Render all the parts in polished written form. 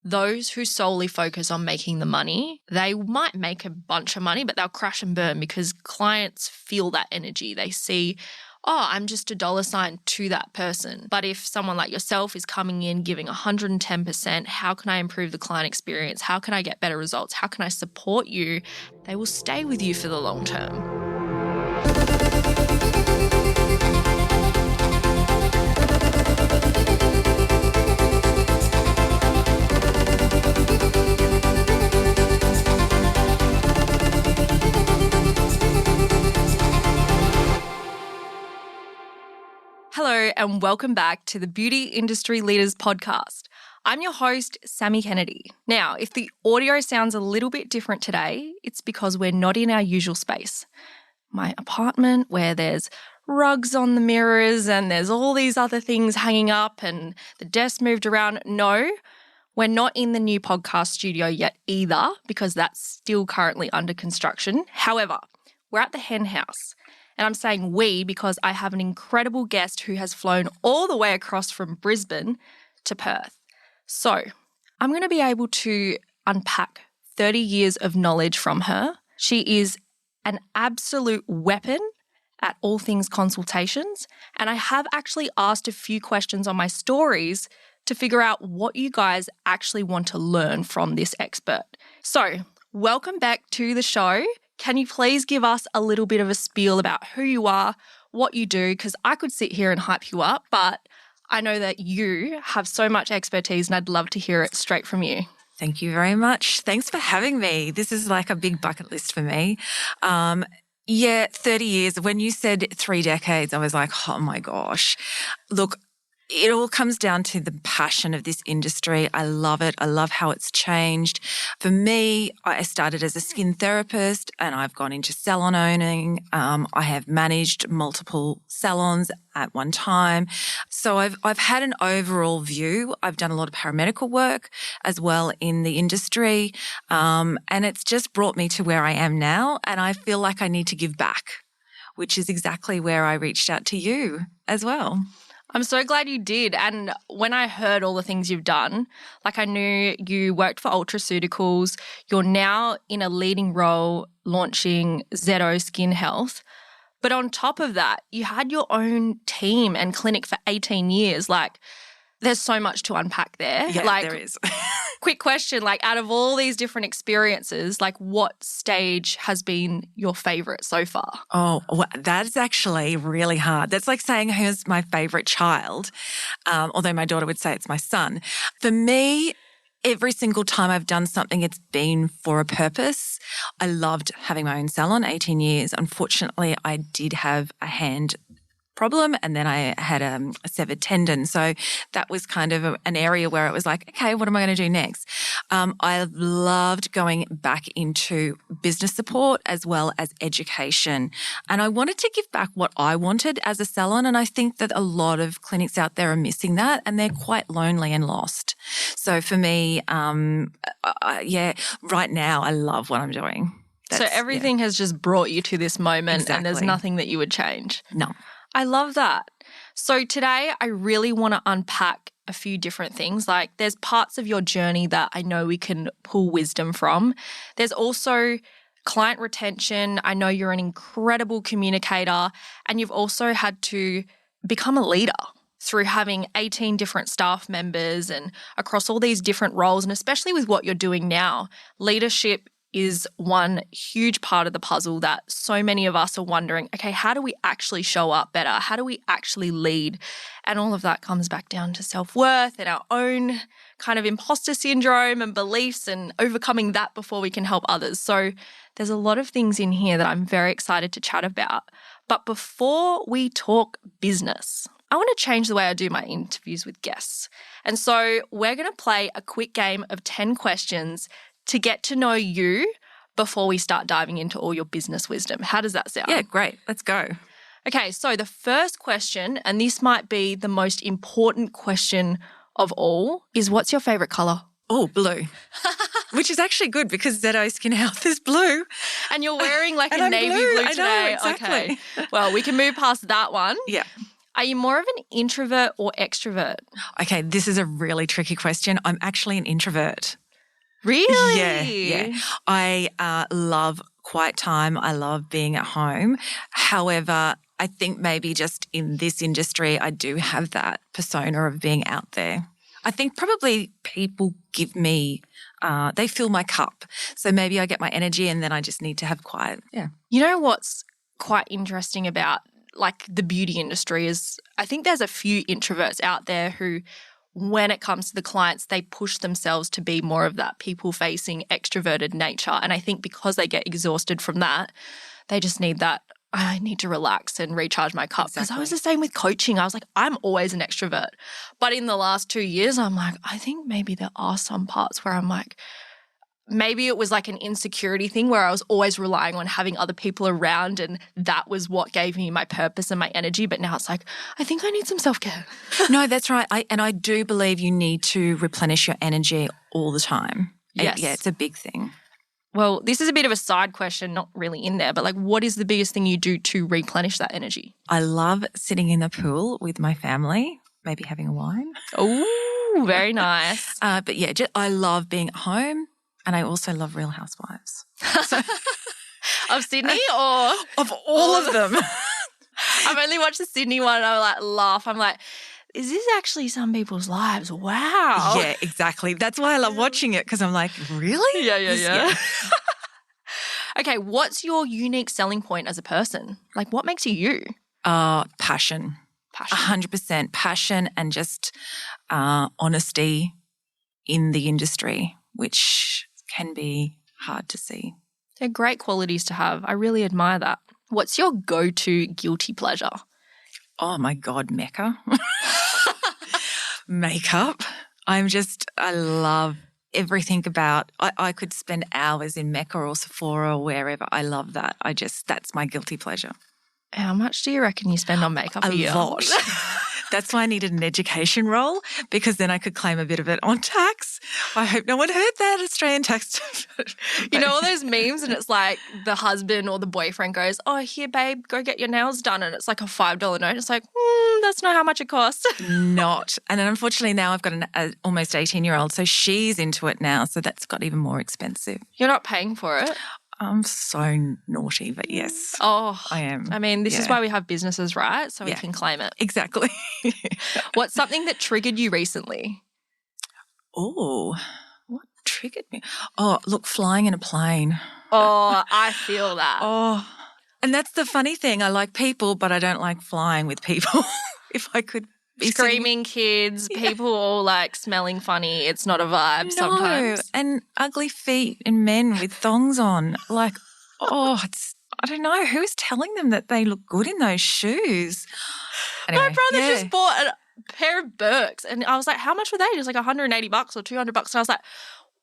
those who solely focus on making the money, they might make a bunch of money, but they'll crash and burn because clients feel that energy. They see, oh, I'm just a dollar sign to that person. But if someone like yourself is coming in giving 110%, how can I improve the client experience? How can I get better results? How can I support you? They will stay with you for the long term. Hello and welcome back to the Beauty Industry Leaders Podcast. I'm your host, Sammy Kennedy. Now, if the audio sounds a little bit different today, it's because we're not in our usual space. My apartment where there's rugs on the mirrors and there's all these other things hanging up and the desk moved around. No, we're not in the new podcast studio yet either because that's still currently under construction. However, we're at the hen house. And I'm saying we because I have an incredible guest who has flown all the way across from Brisbane to Perth. So I'm going to be able to unpack 30 years of knowledge from her. She is an absolute weapon at all things consultations. And I have actually asked a few questions on my stories to figure out what you guys actually want to learn from this expert. So welcome back to the show. Can you please give us a little bit of a spiel about who you are, what you do? Because I could sit here and hype you up, but I know that you have so much expertise and I'd love to hear it straight from you. Thank you very much. Thanks for having me. This is like a big bucket list for me. 30 years. When you said 3 decades, I was like, oh my gosh. Look, it all comes down to the passion of this industry. I love it. I love how it's changed. For me, I started as a skin therapist and I've gone into salon owning. I have managed multiple salons at one time. So I've had an overall view. I've done a lot of paramedical work as well in the industry. And it's just brought me to where I am now. And I feel like I need to give back, which is exactly where I reached out to you as well. I'm so glad you did. And when I heard all the things you've done, like I knew you worked for Ultraceuticals, you're now in a leading role launching Zeto Skin Health. But on top of that, you had your own team and clinic for 18 years. Like, there's so much to unpack there. Yeah, there is. Quick question, like out of all these different experiences, like what stage has been your favourite so far? Oh, well, that's actually really hard. That's like saying who's my favourite child, although my daughter would say it's my son. For me, every single time I've done something, it's been for a purpose. I loved having my own salon, 18 years. Unfortunately, I did have a hand problem and then I had a severed tendon. So that was kind of an area where it was like, okay, what am I going to do next? I loved going back into business support as well as education. And I wanted to give back what I wanted as a salon. And I think that a lot of clinics out there are missing that and they're quite lonely and lost. So for me, right now I love what I'm doing. So everything has just brought you to this moment. Exactly. And there's nothing that you would change. No. I love that. So today I really want to unpack a few different things. Like there's parts of your journey that I know we can pull wisdom from. There's also client retention. I know you're an incredible communicator and you've also had to become a leader through having 18 different staff members and across all these different roles. And especially with what you're doing now, leadership is one huge part of the puzzle that so many of us are wondering, okay, how do we actually show up better? How do we actually lead? And all of that comes back down to self-worth and our own kind of imposter syndrome and beliefs and overcoming that before we can help others. So there's a lot of things in here that I'm very excited to chat about. But before we talk business, I want to change the way I do my interviews with guests. And so we're going to play a quick game of 10 questions to get to know you before we start diving into all your business wisdom. How does that sound? Yeah, great. Let's go. Okay, so the first question, and this might be the most important question of all, is what's your favourite colour? Oh, blue. Which is actually good because Zeto Skin Health is blue. And you're wearing like a navy blue today. I know, exactly. Okay. Well, we can move past that one. Yeah. Are you more of an introvert or extrovert? Okay, this is a really tricky question. I'm actually an introvert. Really? Yeah. I love quiet time. I love being at home. However, I think maybe just in this industry, I do have that persona of being out there. I think probably people give me, they fill my cup. So maybe I get my energy and then I just need to have quiet. Yeah. You know what's quite interesting about like the beauty industry is I think there's a few introverts out there who when it comes to the clients, they push themselves to be more of that people-facing, extroverted nature. And I think because they get exhausted from that, they just need that, I need to relax and recharge my cup. Because I was the same with coaching. I was like, I'm always an extrovert. But in the last 2 years, I'm like, I think maybe there are some parts where I'm like, maybe it was like an insecurity thing where I was always relying on having other people around and that was what gave me my purpose and my energy. But now it's like, I think I need some self-care. No, that's right. I do believe you need to replenish your energy all the time. Yes. Yeah, it's a big thing. Well, this is a bit of a side question, not really in there, but like what is the biggest thing you do to replenish that energy? I love sitting in the pool with my family, maybe having a wine. Oh, very nice. But yeah, I love being at home. And I also love Real Housewives. So, of Sydney or? Of all of them. I've only watched the Sydney one and I like laugh. I'm like, is this actually some people's lives? Wow. Yeah, exactly. That's why I love watching it because I'm like, really? Yeah. Okay, what's your unique selling point as a person? Like what makes you you? Passion. 100% passion and just honesty in the industry, which can be hard to see. They're great qualities to have. I really admire that. What's your go-to guilty pleasure? Oh, my God, Mecca. Makeup. I love everything about, I could spend hours in Mecca or Sephora or wherever. I love that. That's my guilty pleasure. How much do you reckon you spend on makeup a year? Lot. That's why I needed an education role because then I could claim a bit of it on tax. I hope no one heard that, Australian tax. You know all those memes and it's like the husband or the boyfriend goes, oh, here, babe, go get your nails done. And it's like a $5 note. It's like, that's not how much it costs. Not. And unfortunately now I've got an almost 18-year-old, so she's into it now. So that's got even more expensive. You're not paying for it? I'm so naughty, but yes. Oh, I am. I mean, this is why we have businesses, right? So we can claim it. Exactly. What's something that triggered you recently? Oh, what triggered me? Oh, look, flying in a plane. Oh, I feel that. Oh, and that's the funny thing. I like people, but I don't like flying with people. If I could be screaming kids, people all like smelling funny. It's not a vibe sometimes. And ugly feet and men with thongs on. Like, I don't know. Who's telling them that they look good in those shoes? Anyway, my brother just bought a pair of Birks and I was like, how much were they? It was like $180 or $200. And I was like,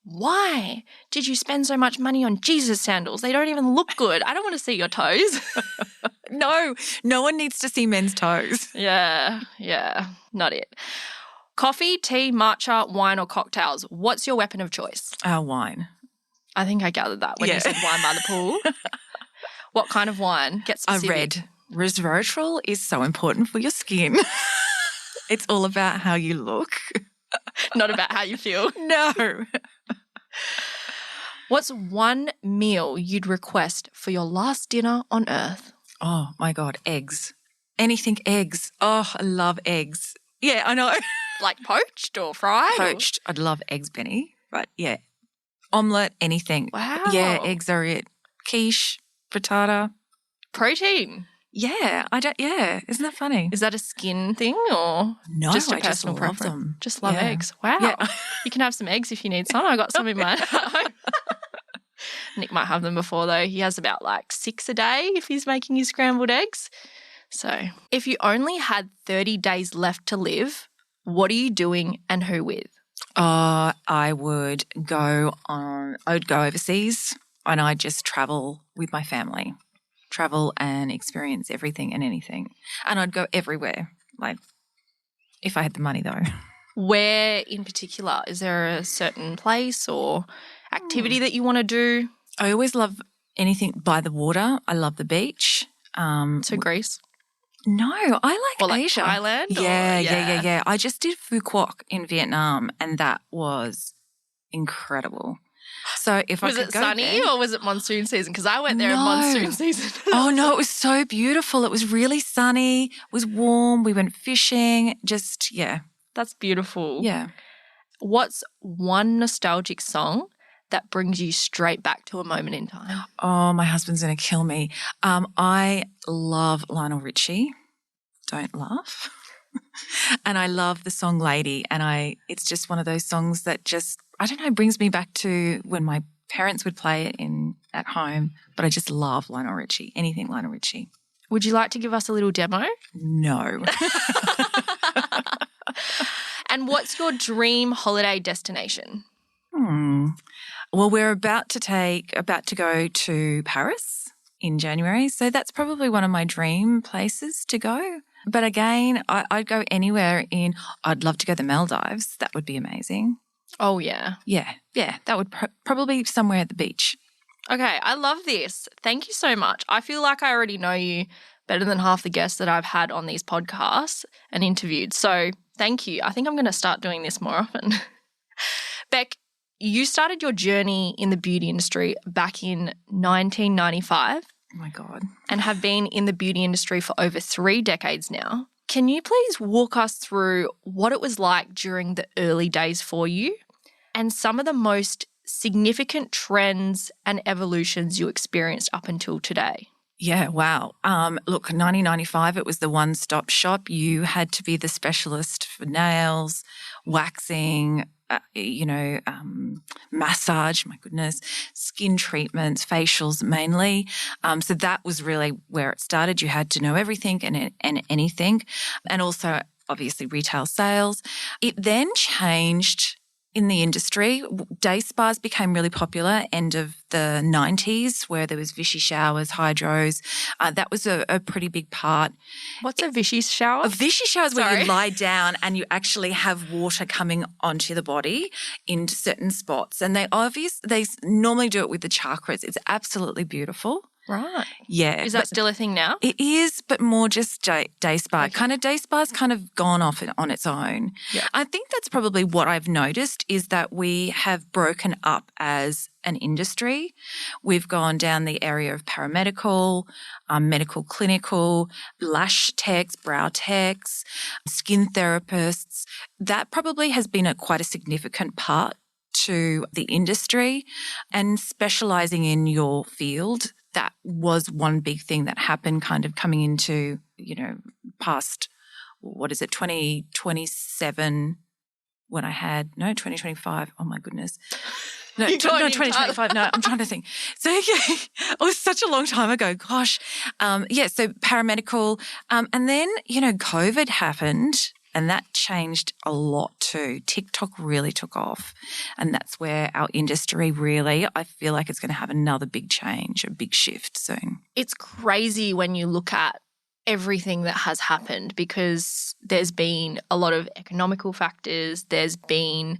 why did you spend so much money on Jesus sandals? They don't even look good. I don't want to see your toes. No one needs to see men's toes. Yeah, not it. Coffee, tea, matcha, wine or cocktails. What's your weapon of choice? Wine. I think I gathered that when you said wine by the pool. What kind of wine? Get specific. Red. Resveratrol is so important for your skin. It's all about how you look. Not about how you feel. No. What's one meal you'd request for your last dinner on earth? Oh, my God, eggs. Anything eggs. Oh, I love eggs. Yeah, I know. Like poached or fried? Poached. I'd love eggs, Benny. But, yeah, omelette, anything. Wow. Yeah, eggs are it. Quiche, frittata. Protein. Yeah, isn't that funny? Is that a skin thing or just a personal preference? Love them. Just love eggs. Wow. Yeah. You can have some eggs if you need some. I got some in my home. Nick might have them before though. He has about like 6 a day if he's making his scrambled eggs. So if you only had 30 days left to live, what are you doing and who with? I would go overseas and I'd just travel with my family. Travel and experience everything and anything. And I'd go everywhere, like if I had the money though. Where in particular? Is there a certain place or activity that you want to do? I always love anything by the water. I love the beach. So Greece? No, I Or like like Asia. Thailand? Yeah. I just did Phu Quoc in Vietnam and that was incredible. So if I Was could it go sunny there, or was it monsoon season? Because I went there in No. monsoon season. Oh, no, it was so beautiful. It was really sunny. It was warm. We went fishing. Just, yeah. That's beautiful. Yeah. What's one nostalgic song that brings you straight back to a moment in time? Oh, my husband's going to kill me. I love Lionel Richie. Don't laugh. And I love the song Lady. And it's just one of those songs that just, I don't know, brings me back to when my parents would play it at home. But I just love Lionel Richie, anything Lionel Richie. Would you like to give us a little demo? No. And what's your dream holiday destination? Well, we're about to go to Paris in January. So that's probably one of my dream places to go. But again, I'd go anywhere I'd love to go to the Maldives. That would be amazing. Oh, yeah. Yeah. That would probably be somewhere at the beach. Okay, I love this. Thank you so much. I feel like I already know you better than half the guests that I've had on these podcasts and interviewed. So thank you. I think I'm going to start doing this more often. Bec, you started your journey in the beauty industry back in 1995. Oh, my God. And have been in the beauty industry for over 3 decades now. Can you please walk us through what it was like during the early days for you and some of the most significant trends and evolutions you experienced up until today? Yeah, wow. Look, 1995, it was the one-stop shop. You had to be the specialist for nails, waxing, massage, my goodness, skin treatments, facials mainly. So that was really where it started. You had to know everything and anything, and also obviously retail sales. It then changed in the industry. Day spas became really popular end of the 90s where there was Vichy showers, hydros. That was a pretty big part. What's a Vichy shower? A Vichy shower is where you lie down and you actually have water coming onto the body into certain spots. And they normally do it with the chakras. It's absolutely beautiful. Right. Yeah. Is that still a thing now? It is, but more just day spa. Okay. Day spa's kind of gone off on its own. Yeah. I think that's probably what I've noticed is that we have broken up as an industry. We've gone down the area of paramedical, medical clinical, lash techs, brow techs, skin therapists. That probably has been quite a significant part to the industry and specialising in your field. That was one big thing that happened kind of coming into, past, 2027 when I had, 2025. Oh my goodness. No, 2025. No, I'm trying to think. So yeah, it was such a long time ago. Gosh. So paramedical. And then, COVID happened. And that changed a lot too. TikTok really took off. And that's where our industry really, I feel like it's going to have another big change, a big shift soon. It's crazy when you look at everything that has happened because there's been a lot of economical factors. There's been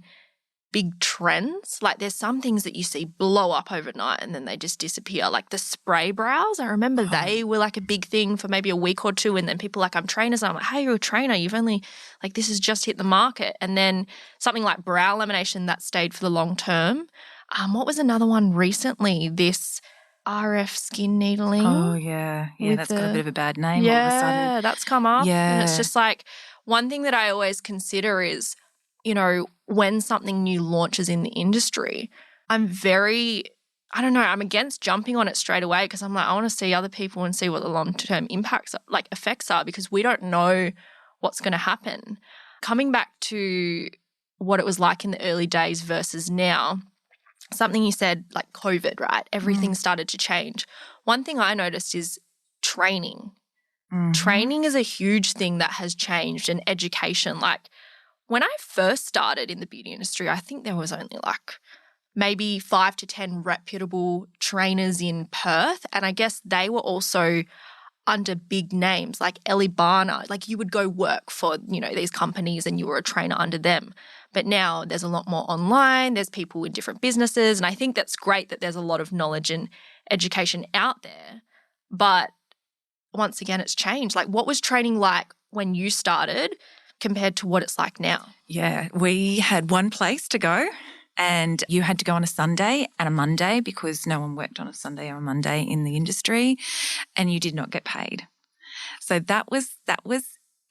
big trends. Like there's some things that you see blow up overnight and then they just disappear. Like the spray brows, I remember they were like a big thing for maybe a week or two and then people like, I'm trainers. I'm like, hey, you're a trainer. You've only like this has just hit the market. And then something like brow lamination that stayed for the long term. What was another one recently? This RF skin needling. Oh, yeah. Yeah, that's got a bit of a bad name all of a sudden. Yeah, that's come up. Yeah. And it's just like one thing that I always consider is, when something new launches in the industry, I'm against jumping on it straight away because I'm like, I want to see other people and see what the long-term effects are because we don't know what's going to happen. Coming back to what it was like in the early days versus now, something you said like COVID, right? Everything started to change. One thing I noticed is training. Mm-hmm. Training is a huge thing that has changed and education. Like when I first started in the beauty industry, I think there was only like maybe 5 to 10 reputable trainers in Perth. And I guess they were also under big names like Ellie Barner. Like you would go work for, these companies and you were a trainer under them. But now there's a lot more online. There's people in different businesses. And I think that's great that there's a lot of knowledge and education out there. But once again, it's changed. Like, what was training like when you started compared to what it's like now? Yeah, we had one place to go and you had to go on a Sunday and a Monday because no one worked on a Sunday or a Monday in the industry, and you did not get paid. So that was,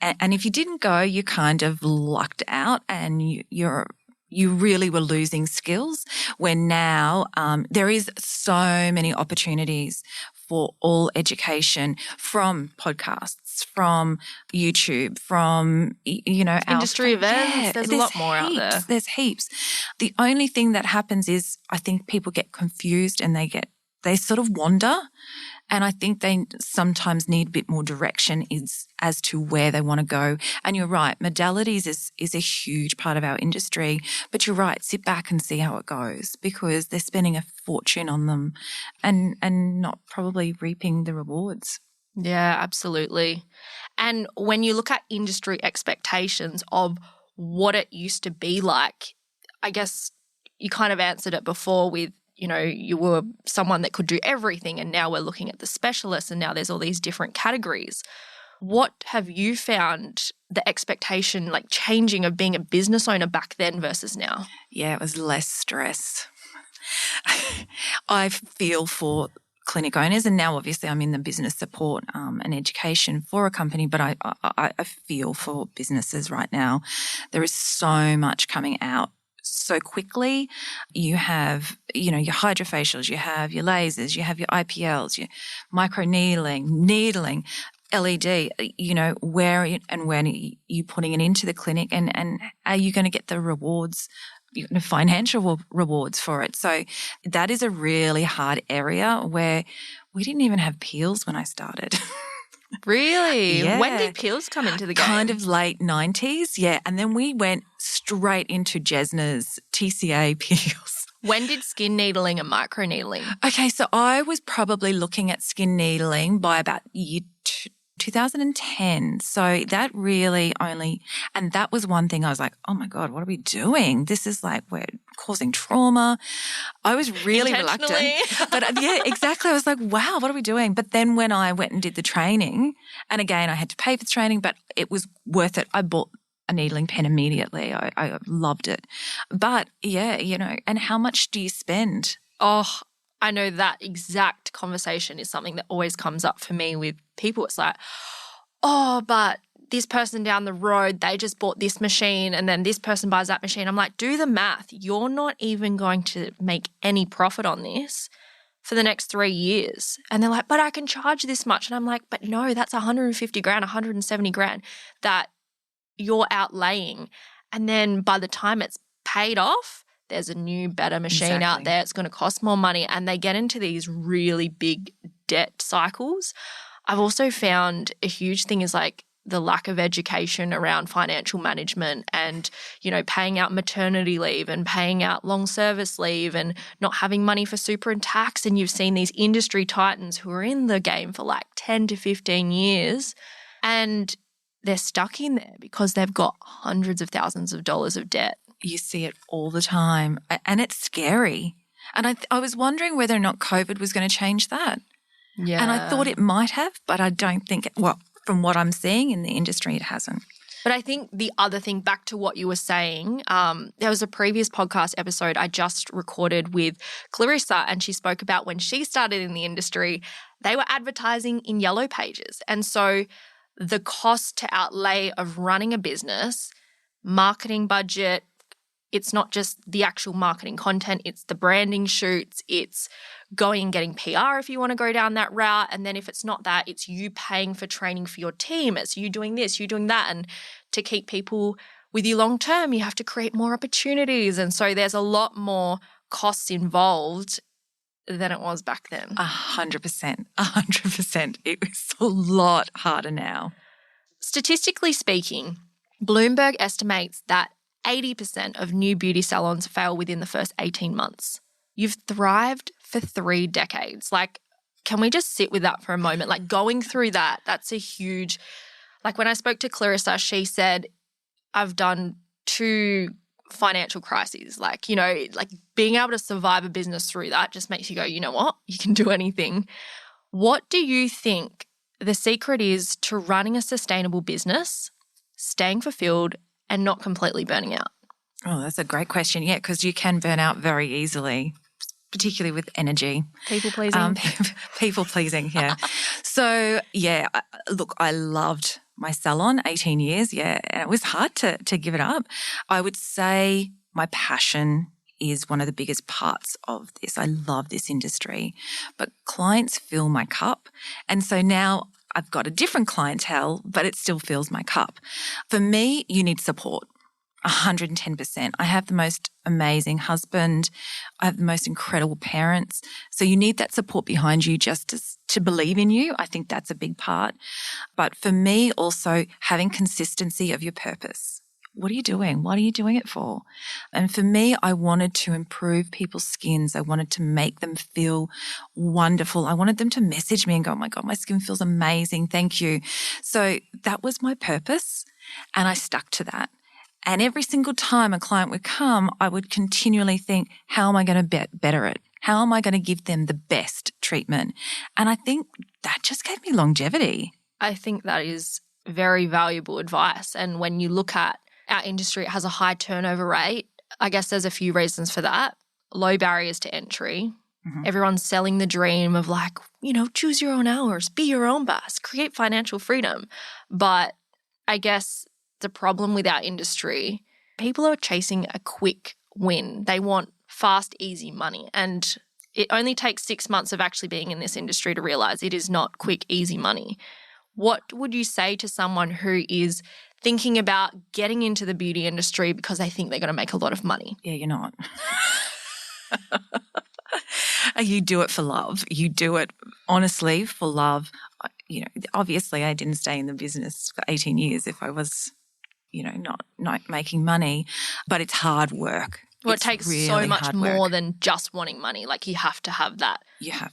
and if you didn't go, you kind of lucked out and you really were losing skills, where now there is so many opportunities for all education, from podcasts, from YouTube, from, Industry events. There's a lot more out there. There's heaps. The only thing that happens is I think people get confused and they sort of wander. And I think they sometimes need a bit more direction as to where they want to go. And you're right, modalities is a huge part of our industry. But you're right, sit back and see how it goes, because they're spending a fortune on them and not probably reaping the rewards. Yeah, absolutely. And when you look at industry expectations of what it used to be like, I guess you kind of answered it before with, you were someone that could do everything, and now we're looking at the specialists, and now there's all these different categories. What have you found the expectation like changing of being a business owner back then versus now? Yeah, it was less stress. I feel for clinic owners, and now obviously I'm in the business support and education for a company, but I feel for businesses right now. There is so much coming out so quickly. You have, your hydrofacials, you have your lasers, you have your IPLs, your needling, LED, where and when are you putting it into the clinic, and are you going to get the rewards, financial rewards for it? So that is a really hard area where we didn't even have peels when I started. Really? Yeah. When did peels come into the game? Kind of late 90s, yeah. And then we went straight into Jesna's TCA peels. When did skin needling and micro needling? Okay, so I was probably looking at skin needling by about year 2010. So that really and that was one thing I was like, oh my God, what are we doing? This is like, we're causing trauma. I was really reluctant. But yeah, exactly. I was like, wow, what are we doing? But then when I went and did the training, and again, I had to pay for the training, but it was worth it. I bought a needling pen immediately. I loved it. But yeah, and how much do you spend? Oh, I know that exact conversation is something that always comes up for me with people. It's like, oh, but this person down the road, they just bought this machine and then this person buys that machine. I'm like, do the math. You're not even going to make any profit on this for the next 3 years. And they're like, but I can charge this much. And I'm like, but no, that's 150 grand, 170 grand that you're outlaying. And then by the time it's paid off, there's a new, better machine out there. It's going to cost more money. And they get into these really big debt cycles. I've also found a huge thing is like the lack of education around financial management and, paying out maternity leave and paying out long service leave and not having money for super and tax. And you've seen these industry titans who are in the game for like 10 to 15 years and they're stuck in there because they've got hundreds of thousands of dollars of debt. You see it all the time, and it's scary. And I was wondering whether or not COVID was going to change that. Yeah. And I thought it might have, but I don't think from what I'm seeing in the industry, it hasn't. But I think the other thing, back to what you were saying, there was a previous podcast episode I just recorded with Clarissa, and she spoke about when she started in the industry, they were advertising in yellow pages. And so the cost to outlay of running a business, marketing budget, it's not just the actual marketing content, it's the branding shoots, it's going and getting PR if you want to go down that route. And then if it's not that, it's you paying for training for your team. It's you doing this, you doing that. And to keep people with you long term, you have to create more opportunities. And so there's a lot more costs involved than it was back then. 100%. 100%. It's a lot harder now. Statistically speaking, Bloomberg estimates that 80% of new beauty salons fail within the first 18 months. You've thrived for 3 decades. Like, can we just sit with that for a moment? Like, going through that, that's a huge, like when I spoke to Clarissa, she said, I've done 2 financial crises. Like, like being able to survive a business through that just makes you go, you know what? You can do anything. What do you think The secret is to running a sustainable business, staying fulfilled, and not completely burning out. Oh, that's a great question. Yeah, because you can burn out very easily, particularly with energy. People pleasing. People pleasing, yeah. So, yeah, look, I loved my salon, 18 years, yeah, and it was hard to give it up. I would say my passion is one of the biggest parts of this. I love this industry, but clients fill my cup. And so now I've got a different clientele, but it still fills my cup. For me, you need support. 110%. I have the most amazing husband. I have the most incredible parents. So you need that support behind you just to believe in you. I think that's a big part. But for me, also having consistency of your purpose. What are you doing? What are you doing it for? And for me, I wanted to improve people's skins. I wanted to make them feel wonderful. I wanted them to message me and go, oh my God, my skin feels amazing. Thank you. So that was my purpose. And I stuck to that. And every single time a client would come, I would continually think, how am I going to better it? How am I going to give them the best treatment? And I think that just gave me longevity. I think that is very valuable advice. And when you look at our industry, it has a high turnover rate. I guess there's a few reasons for that. Low barriers to entry. Mm-hmm. Everyone's selling the dream of like, choose your own hours, be your own boss, create financial freedom. But I guess the problem with our industry, people are chasing a quick win. They want fast, easy money. And it only takes 6 months of actually being in this industry to realize it is not quick, easy money. What would you say to someone who is thinking about getting into the beauty industry because they think they're going to make a lot of money? Yeah, you're not. You do it for love. You do it honestly for love. Obviously I didn't stay in the business for 18 years if I was, not making money, but it's hard work. Well, it takes really so much more than just wanting money. Like you have to have that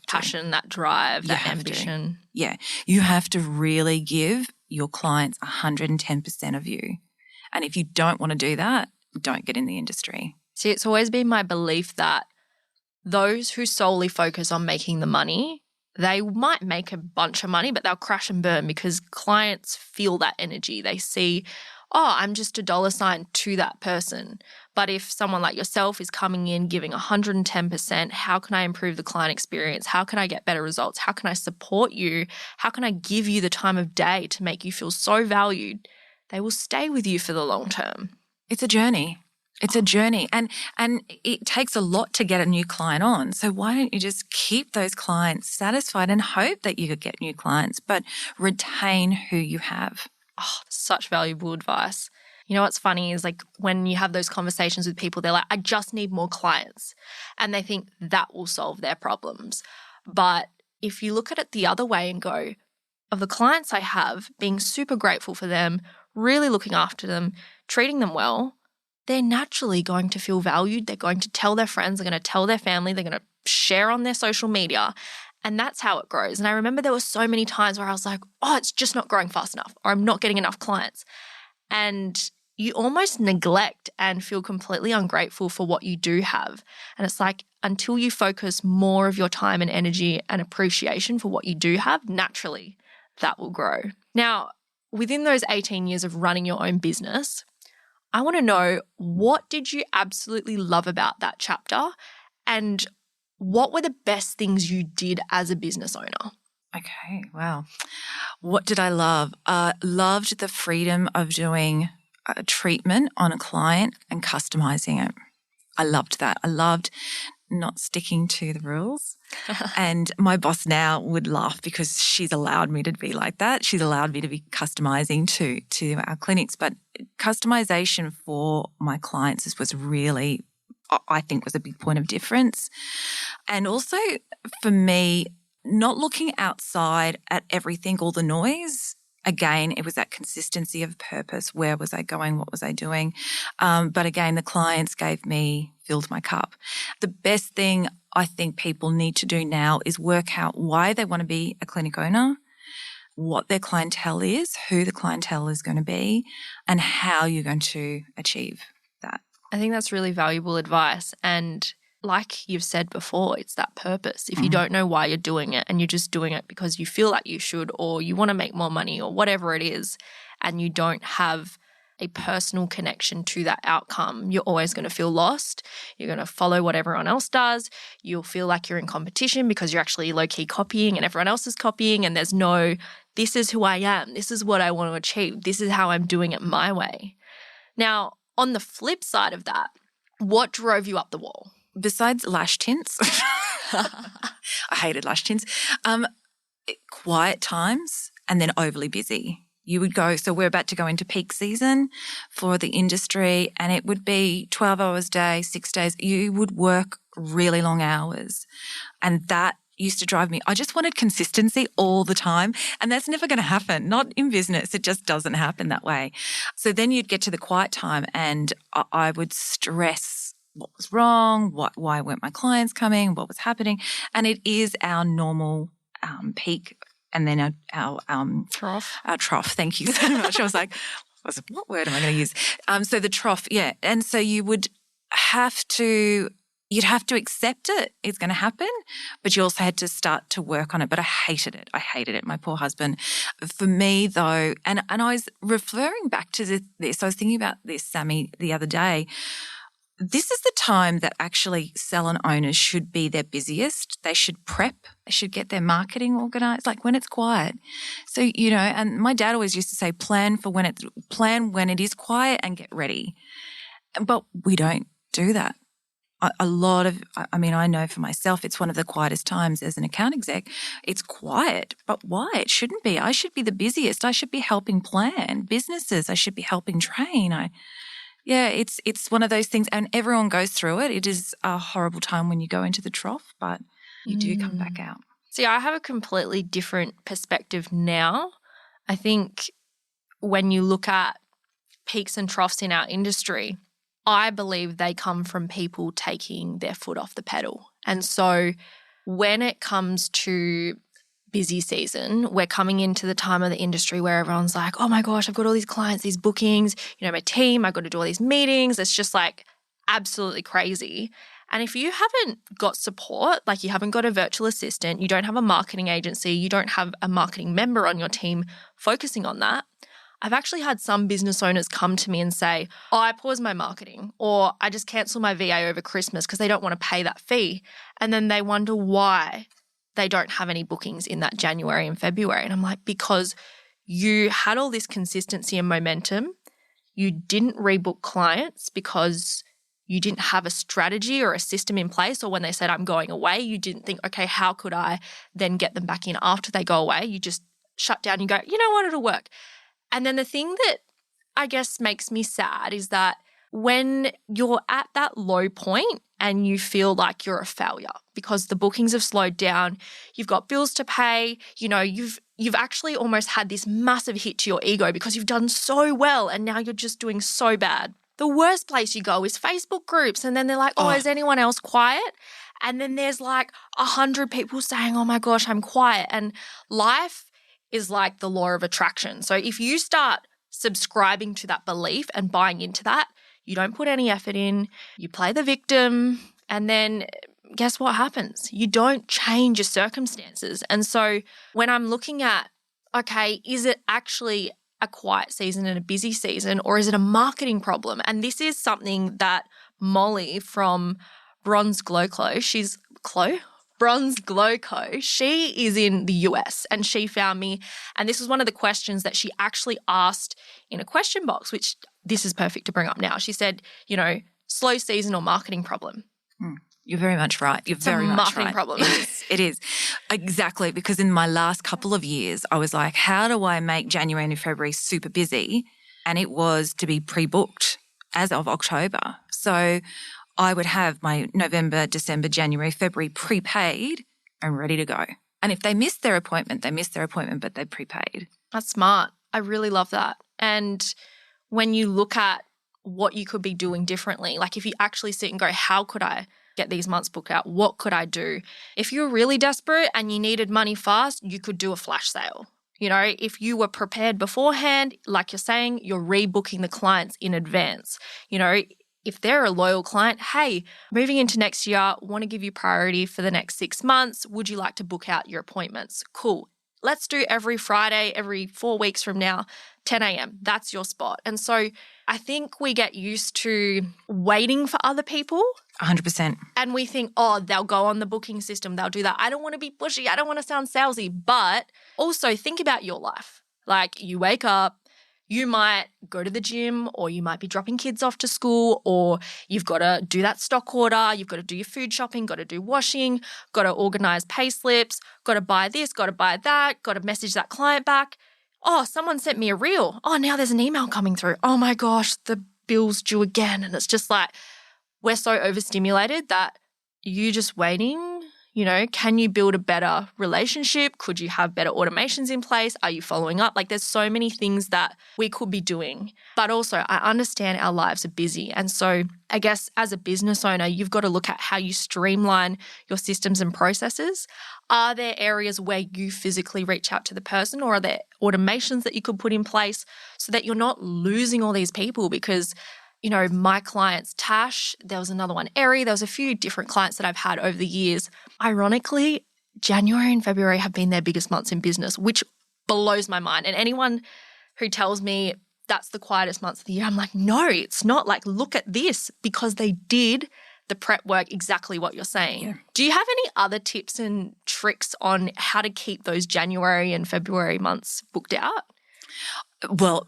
passion, that drive, that ambition. Yeah. You have to really give your clients 110% of you. And if you don't want to do that, don't get in the industry. See, it's always been my belief that those who solely focus on making the money, they might make a bunch of money, but they'll crash and burn because clients feel that energy. They see, I'm just a dollar sign to that person. But if someone like yourself is coming in giving 110%, how can I improve the client experience? How can I get better results? How can I support you? How can I give you the time of day to make you feel so valued? They will stay with you for the long term. It's a journey. It's a journey and it takes a lot to get a new client on. So why don't you just keep those clients satisfied and hope that you could get new clients, but retain who you have? Oh, such valuable advice. You know what's funny is like when you have those conversations with people, they're like, I just need more clients. And they think that will solve their problems. But if you look at it the other way and go, of the clients I have, being super grateful for them, really looking after them, treating them well, they're naturally going to feel valued. They're going to tell their friends, they're going to tell their family, they're going to share on their social media. And that's how it grows. And I remember there were so many times where I was like, it's just not growing fast enough, or I'm not getting enough clients. And you almost neglect and feel completely ungrateful for what you do have. And it's like until you focus more of your time and energy and appreciation for what you do have, naturally that will grow. Now, within those 18 years of running your own business, I want to know, what did you absolutely love about that chapter and what were the best things you did as a business owner? Okay, wow. What did I love? Loved the freedom of doing a treatment on a client and customizing it. I loved that. I loved not sticking to the rules. And my boss now would laugh because she's allowed me to be like that. She's allowed me to be customizing to our clinics. But customization for my clients was really, I think, was a big point of difference. And also for me, not looking outside at everything, all the noise. Again, it was that consistency of purpose. Where was I going? What was I doing? But again, the clients filled my cup. The best thing I think people need to do now is work out why they want to be a clinic owner, what their clientele is, who the clientele is going to be, and how you're going to achieve that. I think that's really valuable advice. And like you've said before, it's that purpose. If you don't know why you're doing it and you're just doing it because you feel like you should or you want to make more money or whatever it is, and you don't have a personal connection to that outcome, you're always going to feel lost. You're going to follow what everyone else does. You'll feel like you're in competition because you're actually low-key copying and everyone else is copying, and there's no, this is who I am. This is what I want to achieve. This is how I'm doing it my way. Now, on the flip side of that, what drove you up the wall? Besides lash tints, I hated lash tints, quiet times and then overly busy. You would go, so we're about to go into peak season for the industry, and it would be 12 hours a day, 6 days. You would work really long hours, and that used to drive me. I just wanted consistency all the time, and that's never going to happen. Not in business. It just doesn't happen that way. So then you'd get to the quiet time and I would stress what was wrong, why weren't my clients coming, what was happening. And it is our normal peak. And then our Trough. Our trough. Thank you so much. I was like, what word am I going to use? So the trough, yeah. And so you'd have to accept it. It's going to happen, but you also had to start to work on it. But I hated it. My poor husband. For me, though, and I was referring back to this. I was thinking about this, Sammy, the other day. This is the time that actually salon owners should be their busiest. They should prep. They should get their marketing organised, like when it's quiet. So, and my dad always used to say, plan when it is quiet and get ready. But we don't do that. I know for myself, it's one of the quietest times as an account exec. It's quiet, but why? It shouldn't be. I should be the busiest. I should be helping plan businesses. I should be helping train. Yeah, it's one of those things, and everyone goes through it. It is a horrible time when you go into the trough, but you do come back out. See, I have a completely different perspective now. I think when you look at peaks and troughs in our industry, I believe they come from people taking their foot off the pedal. And so when it comes to busy season, we're coming into the time of the industry where everyone's like, oh my gosh, I've got all these clients, these bookings, my team, I've got to do all these meetings. It's just like absolutely crazy. And if you haven't got support, like you haven't got a virtual assistant, you don't have a marketing agency, you don't have a marketing member on your team focusing on that, I've actually had some business owners come to me and say, oh, I paused my marketing, or I just cancelled my VA over Christmas because they don't want to pay that fee. And then they wonder why they don't have any bookings in that January and February. And I'm like, because you had all this consistency and momentum. You didn't rebook clients because you didn't have a strategy or a system in place, or when they said, I'm going away, you didn't think, okay, how could I then get them back in after they go away? You just shut down and you go, you know what, it'll work. And then the thing that I guess makes me sad is that when you're at that low point and you feel like you're a failure because the bookings have slowed down, you've got bills to pay, you've actually almost had this massive hit to your ego because you've done so well and now you're just doing so bad. The worst place you go is Facebook groups, and then they're like, oh, is anyone else quiet? And then there's like 100 people saying, oh my gosh, I'm quiet. And life is like the law of attraction. So if you start subscribing to that belief and buying into that, you don't put any effort in, you play the victim, and then guess what happens? You don't change your circumstances. And so when I'm looking at, okay, is it actually a quiet season and a busy season, or is it a marketing problem? And this is something that Molly from Bronze Glow Co, she is in the US, and she found me, and this was one of the questions that she actually asked in a question box, which this is perfect to bring up now. She said, slow season or marketing problem. You're very much right. You're very much right. It's a marketing problem. It is. Exactly, because in my last couple of years, I was like, how do I make January and February super busy? And it was to be pre-booked as of October. So I would have my November, December, January, February prepaid and ready to go. And if they missed their appointment, but they prepaid. That's smart. I really love that. And when you look at what you could be doing differently, like if you actually sit and go, how could I get these months booked out? What could I do? If you were really desperate and you needed money fast, you could do a flash sale. If you were prepared beforehand, like you're saying, you're rebooking the clients in advance. if they're a loyal client, hey, moving into next year, want to give you priority for the next 6 months. Would you like to book out your appointments? Cool. Let's do every Friday, every 4 weeks from now, 10 a.m. That's your spot. And so I think we get used to waiting for other people. 100%. And we think, oh, they'll go on the booking system. They'll do that. I don't want to be pushy. I don't want to sound salesy. But also think about your life. Like you wake up, you might go to the gym, or you might be dropping kids off to school, or you've got to do that stock order, you've got to do your food shopping, got to do washing, got to organize pay slips, got to buy this, got to buy that, got to message that client back. Oh, someone sent me a reel. Oh, now there's an email coming through. Oh my gosh, the bill's due again. And it's just like we're so overstimulated that you just waiting. Can you build a better relationship? Could you have better automations in place? Are you following up? Like there's so many things that we could be doing. But also I understand our lives are busy. And so I guess as a business owner, you've got to look at how you streamline your systems and processes. Are there areas where you physically reach out to the person, or are there automations that you could put in place so that you're not losing all these people? Because my clients, Tash, there was another one, Eri, there was a few different clients that I've had over the years. Ironically, January and February have been their biggest months in business, which blows my mind. And anyone who tells me that's the quietest months of the year, I'm like, no, it's not. Like, look at this, because they did the prep work exactly what you're saying. Yeah. Do you have any other tips and tricks on how to keep those January and February months booked out? Well,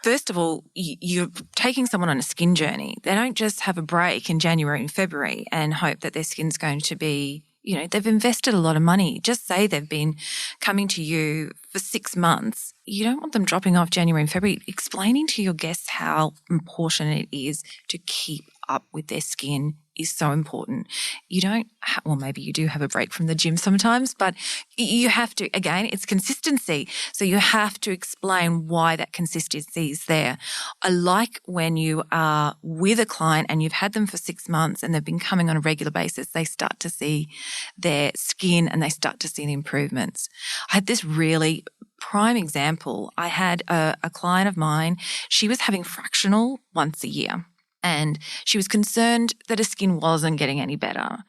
first of all, you're taking someone on a skin journey. They don't just have a break in January and February and hope that their skin's going to be, they've invested a lot of money. Just say they've been coming to you for 6 months. You don't want them dropping off January and February. Explaining to your guests how important it is to keep up with their skin is so important. You don't maybe you do have a break from the gym sometimes, but you have to, again, it's consistency. So you have to explain why that consistency is there. I like when you are with a client and you've had them for 6 months and they've been coming on a regular basis, they start to see their skin and they start to see the improvements. I had this really prime example. I had a client of mine, she was having fractional once a year. And she was concerned that her skin wasn't getting any better.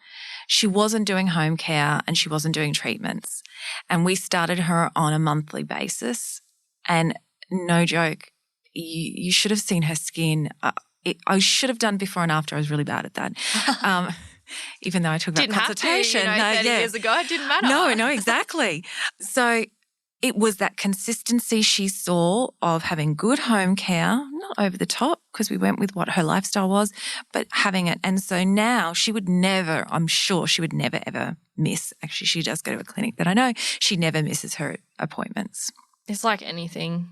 She wasn't doing home care and she wasn't doing treatments. And we started her on a monthly basis. And no joke, you should have seen her skin. I should have done before and after. I was really bad at that. Even though I took that consultation. Didn't have to, 30 years ago. It didn't matter. No, exactly. So it was that consistency she saw of having good home care, not over the top because we went with what her lifestyle was, but having it. And so now I'm sure she would never ever miss. Actually, she does go to a clinic that I know. She never misses her appointments. It's like anything,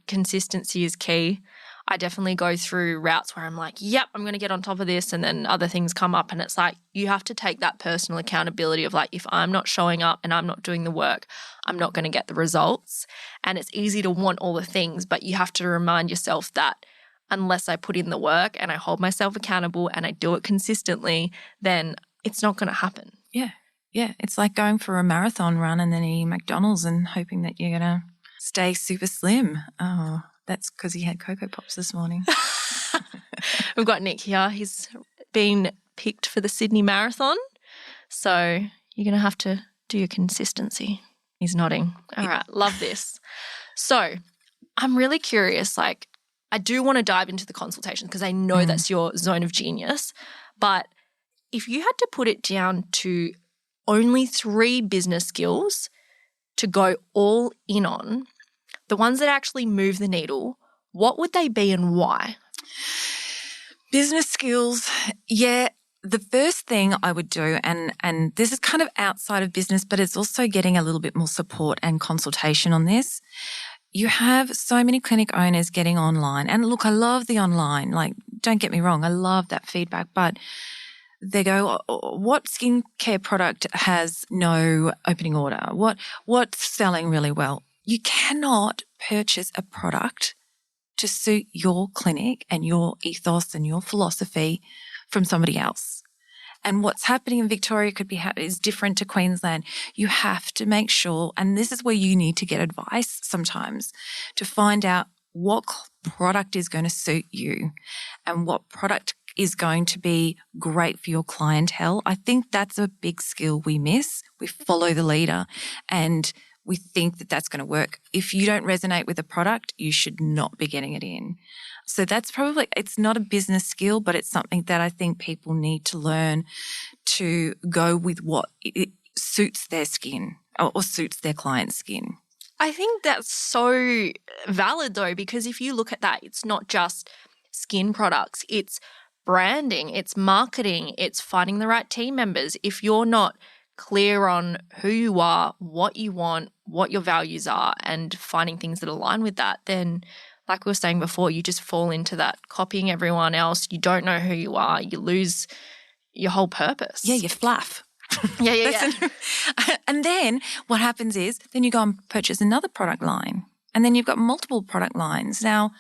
consistency is key. I definitely go through routes where I'm like, yep, I'm going to get on top of this. And then other things come up and it's like, you have to take that personal accountability of like, if I'm not showing up and I'm not doing the work, I'm not going to get the results. And it's easy to want all the things, but you have to remind yourself that unless I put in the work and I hold myself accountable and I do it consistently, then it's not going to happen. Yeah. Yeah. It's like going for a marathon run and then eating McDonald's and hoping that you're going to stay super slim. Oh, that's because he had Cocoa Pops this morning. We've got Nick here. He's been picked for the Sydney Marathon. So you're going to have to do your consistency. He's nodding. All right. Love this. So I'm really curious. Like, I do want to dive into the consultation because I know that's your zone of genius. But if you had to put it down to only 3 business skills to go all in on, the ones that actually move the needle, what would they be and why? Business skills, yeah. The first thing I would do, and this is kind of outside of business, but it's also getting a little bit more support and consultation on this. You have so many clinic owners getting online. And look, I love the online. Like, don't get me wrong, I love that feedback. But they go, what skincare product has no opening order? What's selling really well? You cannot purchase a product to suit your clinic and your ethos and your philosophy from somebody else. And what's happening in Victoria is different to Queensland. You have to make sure, and this is where you need to get advice sometimes, to find out what product is going to suit you and what product is going to be great for your clientele. I think that's a big skill we miss. We follow the leader and we think that that's going to work. If you don't resonate with a product, you should not be getting it in. So that's probably, it's not a business skill, but it's something that I think people need to learn to go with what it suits their skin or suits their client's skin. I think that's so valid though, because if you look at that, it's not just skin products, it's branding, it's marketing, it's finding the right team members. If you're not clear on who you are, what you want, what your values are, and finding things that align with that, then like we were saying before, you just fall into that copying everyone else. You don't know who you are. You lose your whole purpose. Yeah, you fluff. Yeah. And then what happens is then you go and purchase another product line and then you've got multiple product lines. Now,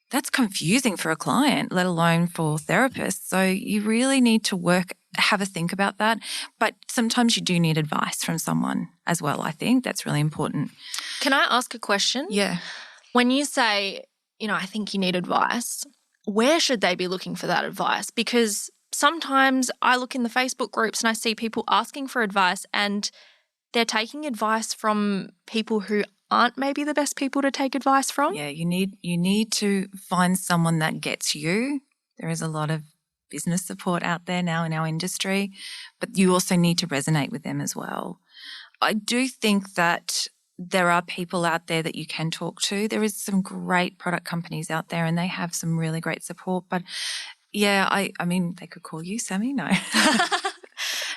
that's confusing for a client, let alone for therapists. So you really need to have a think about that. But sometimes you do need advice from someone as well, I think. That's really important. Can I ask a question? Yeah. When you say, I think you need advice, where should they be looking for that advice? Because sometimes I look in the Facebook groups and I see people asking for advice and they're taking advice from people who aren't maybe the best people to take advice from. Yeah, you need to find someone that gets you. There is a lot of business support out there now in our industry, but you also need to resonate with them as well. I do think that there are people out there that you can talk to. There is some great product companies out there and they have some really great support. But yeah, I mean, they could call you, Sammy. No.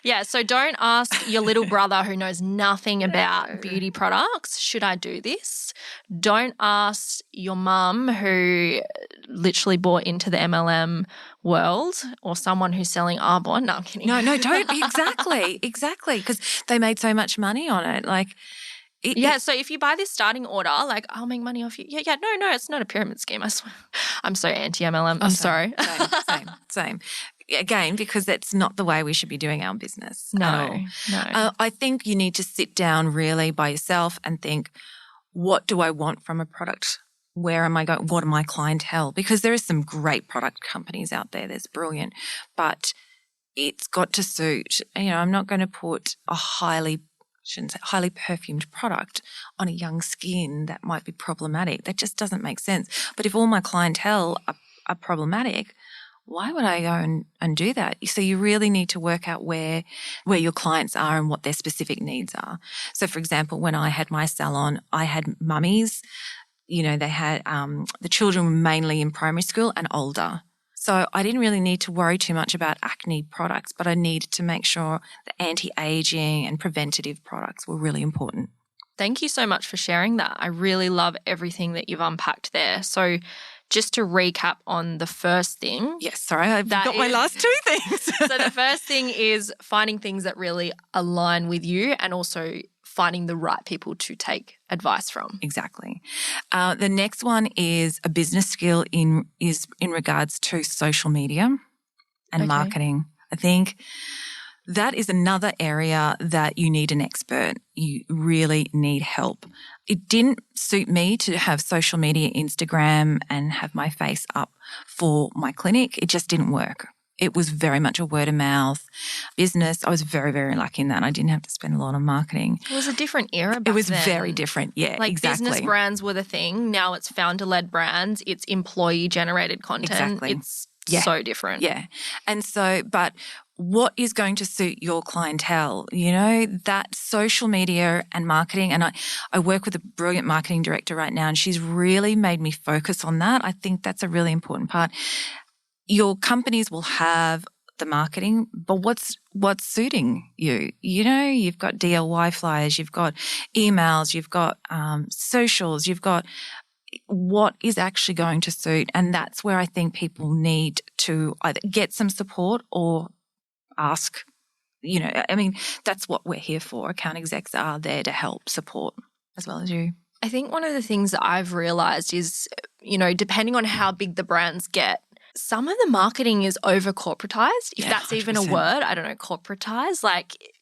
Yeah, so don't ask your little brother who knows nothing about beauty products, should I do this? Don't ask your mum who literally bought into the MLM world or someone who's selling Arbonne. No, I'm kidding. No, don't. Exactly. Because they made so much money on it. So if you buy this starting order, I'll make money off you. Yeah, no, it's not a pyramid scheme, I swear. I'm so anti-MLM. I'm sorry. Same. Again, because that's not the way we should be doing our business. No. I think you need to sit down really by yourself and think, what do I want from a product? Where am I going? What are my clientele? Because there are some great product companies out there. There's brilliant. But it's got to suit. I'm not going to put a highly perfumed product on a young skin that might be problematic. That just doesn't make sense. But if all my clientele are problematic, why would I go and do that? So you really need to work out where your clients are and what their specific needs are. So, for example, when I had my salon, I had mummies. They had the children were mainly in primary school and older. So I didn't really need to worry too much about acne products, but I needed to make sure the anti-aging and preventative products were really important. Thank you so much for sharing that. I really love everything that you've unpacked there. So just to recap on the first thing. Yes, sorry, I've got my last two things. So the first thing is finding things that really align with you and also finding the right people to take advice from. Exactly. The next one is a business skill in regards to social media and marketing. I think that is another area that you need an expert. You really need help. It didn't suit me to have social media, Instagram, and have my face up for my clinic. It just didn't work. It was very much a word of mouth business. I was very, very lucky in that. I didn't have to spend a lot on marketing. It was a different era back then. It was then. very different. Yeah, exactly. Business brands were the thing. Now it's founder-led brands. It's employee-generated content. Exactly. It's so different. Yeah. And so, but what is going to suit your clientele? That social media and marketing. And I work with a brilliant marketing director right now, and she's really made me focus on that. I think that's a really important part. Your companies will have the marketing, but what's suiting you? You've got DIY flyers, you've got emails, you've got socials, you've got what is actually going to suit. And that's where I think people need to either get some support or ask. That's what we're here for. Account execs are there to help support as well as you. I think one of the things that I've realised is, depending on how big the brands get, some of the marketing is over corporatized, if that's 100%. Even a word. I don't know, corporatized.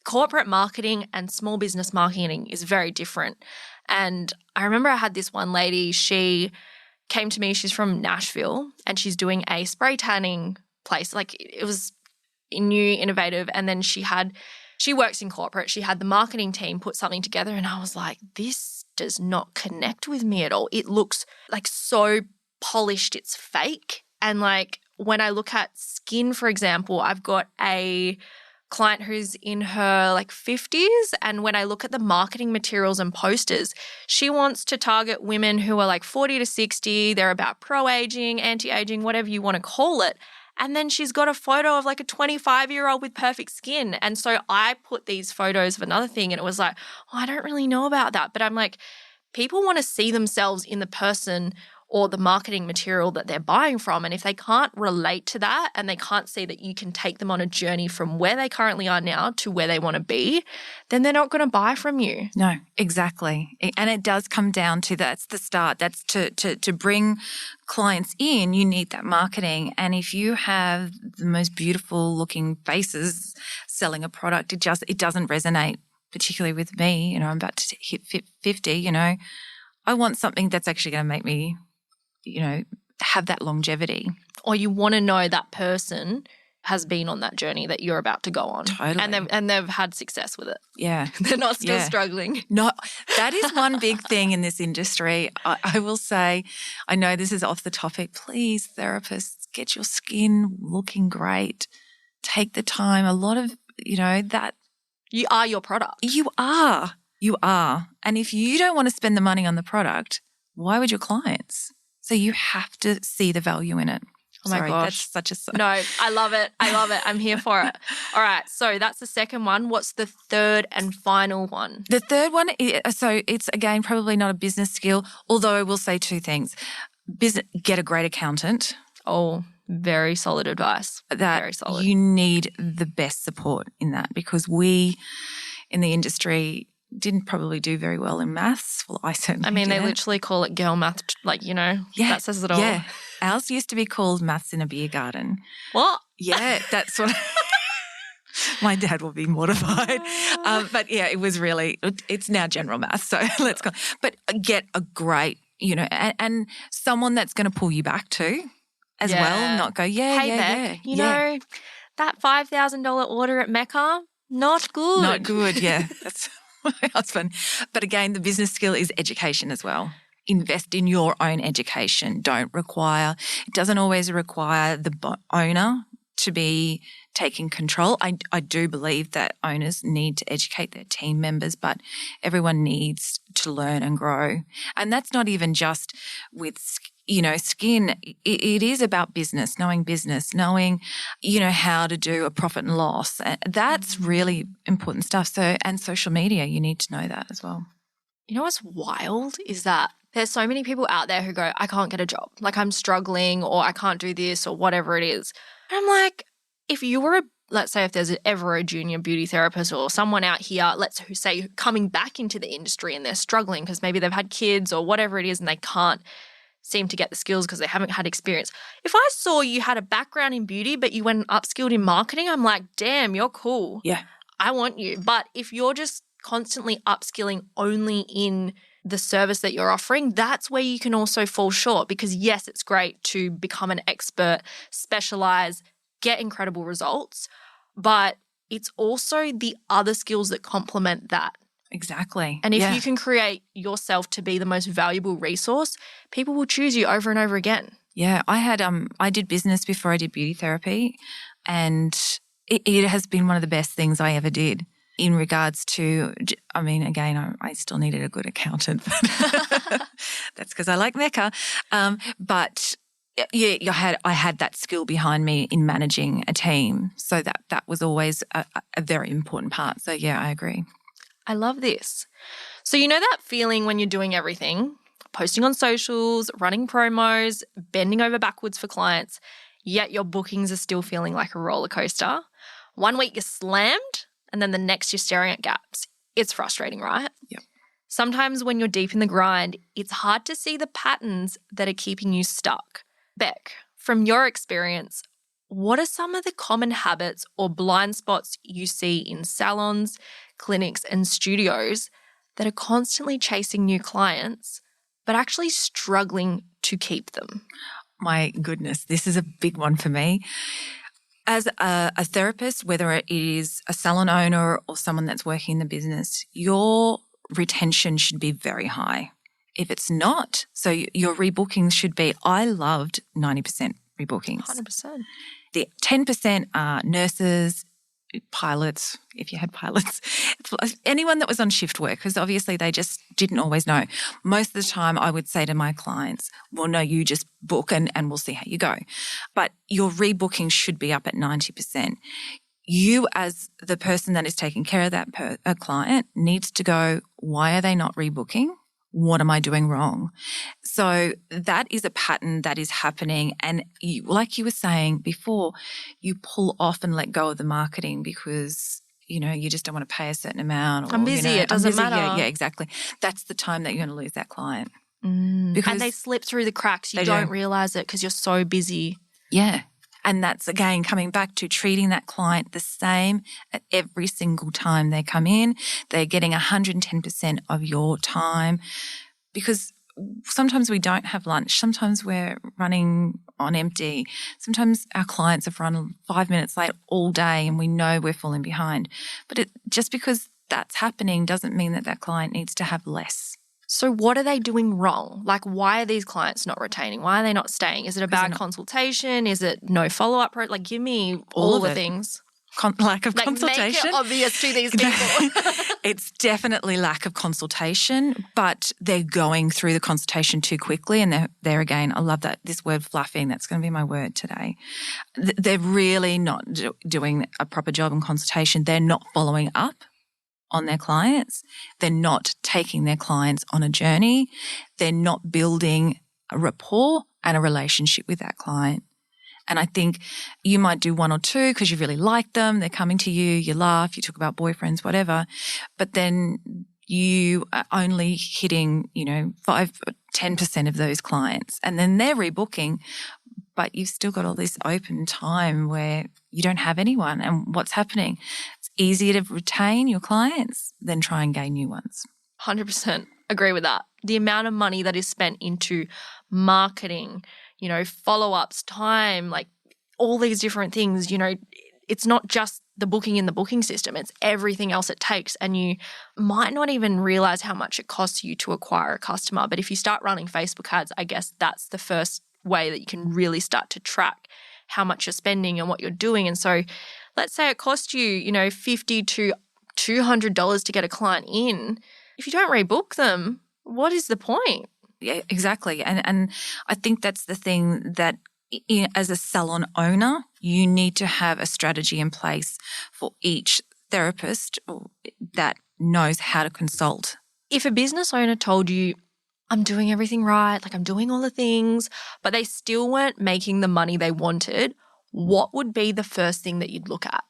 Corporate marketing and small business marketing is very different. And I remember I had this one lady, she came to me, she's from Nashville, and she's doing a spray tanning place. Like it was new, innovative. And then she works in corporate. She had the marketing team put something together and I was like, this does not connect with me at all. It looks like so polished, it's fake. And like when I look at skin, for example, I've got a client who's in her like 50s. And when I look at the marketing materials and posters, she wants to target women who are like 40 to 60. They're about pro-aging, anti-aging, whatever you want to call it. And then she's got a photo of like a 25-year-old with perfect skin. And so I put these photos of another thing and it was like, oh, I don't really know about that. But I'm like, people want to see themselves in the person or the marketing material that they're buying from. And if they can't relate to that and they can't see that you can take them on a journey from where they currently are now to where they want to be, then they're not going to buy from you. No, exactly. And it does come down to that's the start. That's to bring clients in, you need that marketing. And if you have the most beautiful looking faces selling a product, it doesn't resonate, particularly with me. I'm about to hit 50, I want something that's actually going to make me have that longevity. Or you want to know that person has been on that journey that you're about to go on. Totally. And they've had success with it. Yeah. They're not still struggling. No, that is one big thing in this industry. I will say, I know this is off the topic. Please, therapists, get your skin looking great. Take the time. A lot of, that. You are your product. You are. And if you don't want to spend the money on the product, why would your clients? So you have to see the value in it. Oh my gosh. That's such a... No, I love it. I'm here for it. All right. So that's the second one. What's the third and final one? The third one, so it's again probably not a business skill, although I will say two things. Get a great accountant. Oh, very solid advice. Very solid. You need the best support in that because we in the industry didn't probably do very well in maths. Well, I certainly didn't. They literally call it girl math, that says it all. Yeah. Ours used to be called maths in a beer garden. What? Yeah, that's what my dad will be mortified. But yeah, it was really, it's now general math. So let's go. But get a great, and someone that's going to pull you back too as well, not go, Bec, you know, that $5,000 order at Mecca, not good. Not good, yeah. That's my husband. But again, the business skill is education as well. Invest in your own education. It doesn't always require the owner to be taking control. I do believe that owners need to educate their team members, but everyone needs to learn and grow. And that's not even just with skin. It is about business, knowing, how to do a profit and loss. That's really important stuff. So, and social media, you need to know that as well. You know what's wild is that there's so many people out there who go, I can't get a job. Like I'm struggling or I can't do this or whatever it is. And I'm like, if you were let's say if there's ever a junior beauty therapist or someone out here, let's say coming back into the industry and they're struggling because maybe they've had kids or whatever it is and they can't seem to get the skills because they haven't had experience. If I saw you had a background in beauty but you went and upskilled in marketing, I'm like, damn, you're cool. Yeah. I want you. But if you're just constantly upskilling only in the service that you're offering, that's where you can also fall short because yes, it's great to become an expert, specialize, get incredible results, but it's also the other skills that complement that. Exactly. And if you can create yourself to be the most valuable resource, people will choose you over and over again. Yeah, I did business before I did beauty therapy, and it has been one of the best things I ever did in regards to, again, I still needed a good accountant. That's because I like Mecca. But yeah, I had that skill behind me in managing a team. So that was always a very important part. So yeah, I agree. I love this. So you know that feeling when you're doing everything, posting on socials, running promos, bending over backwards for clients, yet your bookings are still feeling like a roller coaster. One week you're slammed and then the next you're staring at gaps. It's frustrating, right? Yep. Sometimes when you're deep in the grind, it's hard to see the patterns that are keeping you stuck. Bec, from your experience, what are some of the common habits or blind spots you see in salons, clinics, and studios that are constantly chasing new clients, but actually struggling to keep them? My goodness, this is a big one for me. As a therapist, whether it is a salon owner or someone that's working in the business, your retention should be very high. If it's not, so your rebookings should be, I loved 90% rebookings. 100%. The 10% are nurses, pilots, if you had pilots, anyone that was on shift work, because obviously they just didn't always know. Most of the time I would say to my clients, well, no, you just book and we'll see how you go. But your rebooking should be up at 90%. You as the person that is taking care of that client needs to go, why are they not rebooking? What am I doing wrong? So that is a pattern that is happening. And you, like you were saying before, you pull off and let go of the marketing because, you just don't want to pay a certain amount. Or, I'm busy. It doesn't matter. Yeah, exactly. That's the time that you're going to lose that client. Because and they slip through the cracks. You don't realize it because you're so busy. Yeah. And that's, again, coming back to treating that client the same at every single time they come in. They're getting 110% of your time because sometimes we don't have lunch. Sometimes we're running on empty. Sometimes our clients have run 5 minutes late all day and we know we're falling behind. But just because that's happening doesn't mean that client needs to have less. So what are they doing wrong? Like, why are these clients not retaining? Why are they not staying? Is it a bad consultation? Is it no follow-up? Like, give me all the things. Lack of consultation. Make it obvious to these people. It's definitely lack of consultation, but they're going through the consultation too quickly. And they're again, I love that, this word fluffing, that's going to be my word today. They're really not doing a proper job in consultation. They're not following up on their clients. They're not taking their clients on a journey. They're not building a rapport and a relationship with that client. And I think you might do one or two because you really like them. They're coming to you, you laugh, you talk about boyfriends, whatever. But then you are only hitting, 5 or 10% of those clients. And then they're rebooking, but you've still got all this open time where you don't have anyone. And what's happening? It's easier to retain your clients than try and gain new ones. 100% agree with that. The amount of money that is spent into marketing, follow-ups, time, like all these different things, it's not just the booking in the booking system. It's everything else it takes. And you might not even realize how much it costs you to acquire a customer. But if you start running Facebook ads, I guess that's the first way that you can really start to track how much you're spending and what you're doing. And so let's say it costs you, $50 to $200 to get a client in. If you don't rebook them, what is the point? Yeah, exactly. And I think that's the thing that as a salon owner, you need to have a strategy in place for each therapist that knows how to consult. If a business owner told you, I'm doing everything right, like I'm doing all the things, but they still weren't making the money they wanted, what would be the first thing that you'd look at?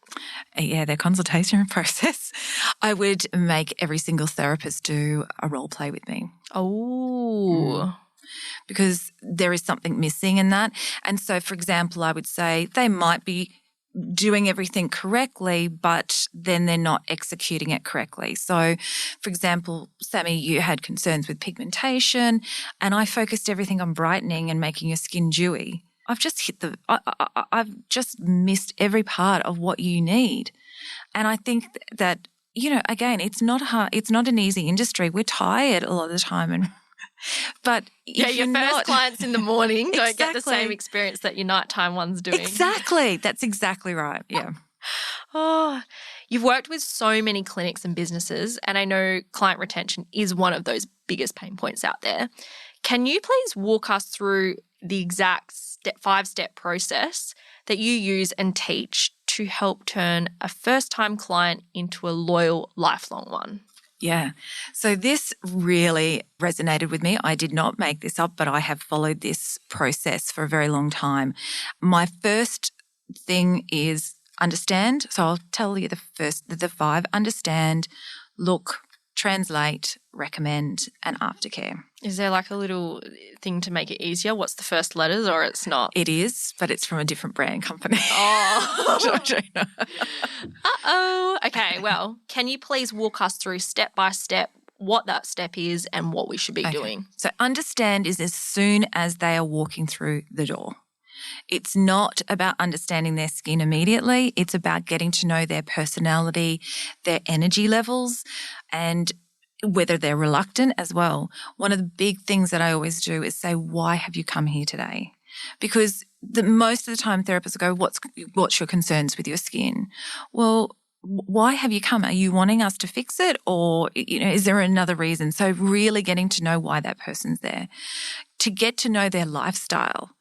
Yeah, their consultation process. I would make every single therapist do a role play with me. Oh. Because there is something missing in that. And so, for example, I would say they might be doing everything correctly, but then they're not executing it correctly. So, for example, Sammy, you had concerns with pigmentation and I focused everything on brightening and making your skin dewy. I've just missed every part of what you need. And I think that, again, it's not an easy industry. We're tired a lot of the time. But your first clients in the morning don't get the same experience that your nighttime one's doing. Exactly. That's exactly right. Yeah. Oh, you've worked with so many clinics and businesses, and I know client retention is one of those biggest pain points out there. Can you please walk us through the exact 5-step process that you use and teach to help turn a first-time client into a loyal, lifelong one? Yeah. So this really resonated with me. I did not make this up, but I have followed this process for a very long time. My first thing is understand. So I'll tell you the 5: understand, look, translate, recommend, and aftercare. Is there like a little thing to make it easier? What's the first letters, or it's not? It is, but it's from a different brand company. Oh. Uh-oh. Okay, well, can you please walk us through step by step what that step is and what we should be doing. So understand is as soon as they are walking through the door. It's not about understanding their skin immediately. It's about getting to know their personality, their energy levels, and whether they're reluctant as well. One of the big things that I always do is say, why have you come here today? Because most of the time therapists go, what's your concerns with your skin? Well, why have you come? Are you wanting us to fix it, or is there another reason? So really getting to know why that person's there. To get to know their lifestyle.